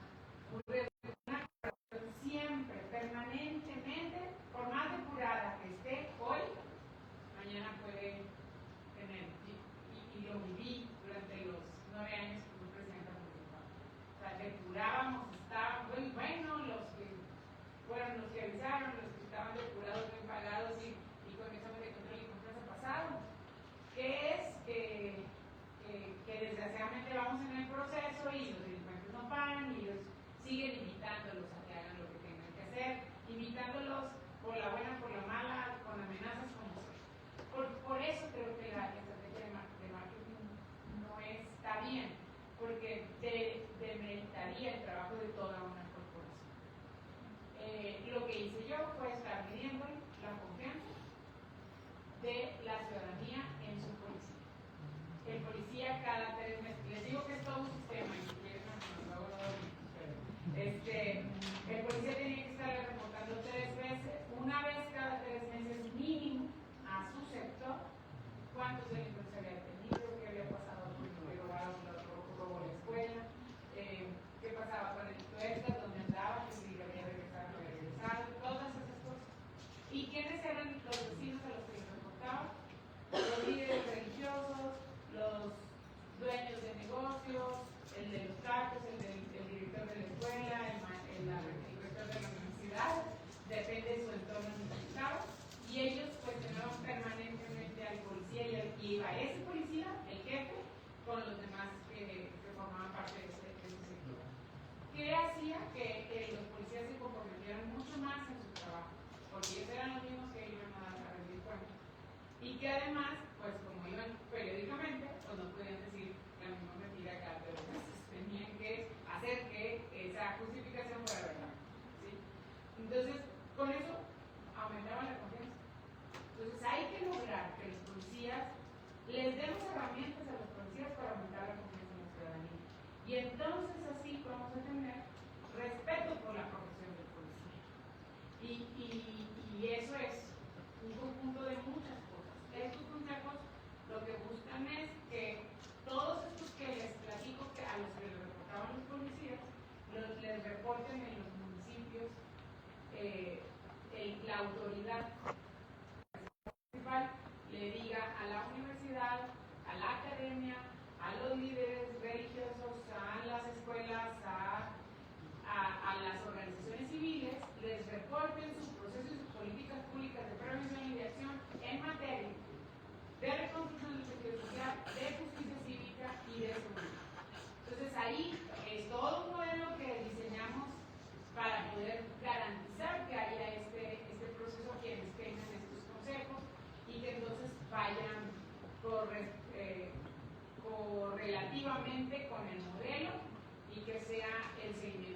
siempre, permanentemente, por más depurada que esté hoy, mañana puede tener, y lo viví durante los 9 años que fui presidenta municipal. O sea, depurábamos, estábamos, bueno, los que fueron los que avisaron, los que estaban depurados, bien pagados y con examen de control y confianza pasaron. ¿Qué es iba ese policía, el jefe, con los demás que formaban parte de ese sector. ¿Qué hacía que los policías se comprometieran mucho más en su trabajo? Porque ellos eran los mismos que iban a rendir cuentas. Y que además, pues como iban periódicamente, pues no podían decir la misma mentira cada 3 meses. Tenían que hacer que esa justificación fuera verdad. ¿Sí? Entonces, con eso aumentaba la confianza. Entonces, hay que lograr que los policías les demos herramientas a los policías para aumentar la confianza en la ciudadanía. Y entonces así vamos a tener respeto por la profesión del policía. Y eso es un conjunto de muchas cosas. Estos consejos lo que buscan es que todos estos que les platico que a los que les reportaban los policías, les reporten en los municipios la autoridad municipal le diga a la universidad, a la academia, a los líderes religiosos, a las escuelas, a las organizaciones civiles, les reporten sus procesos y sus políticas públicas de prevención y de acción en materia de reconstrucción del sentido social, de justicia cívica y de seguridad. Entonces ahí es todo un modelo que diseñamos para poder garantizar que haya este proceso quienes tengan estos consejos y que entonces vayan correlativamente con el modelo y que sea el seguimiento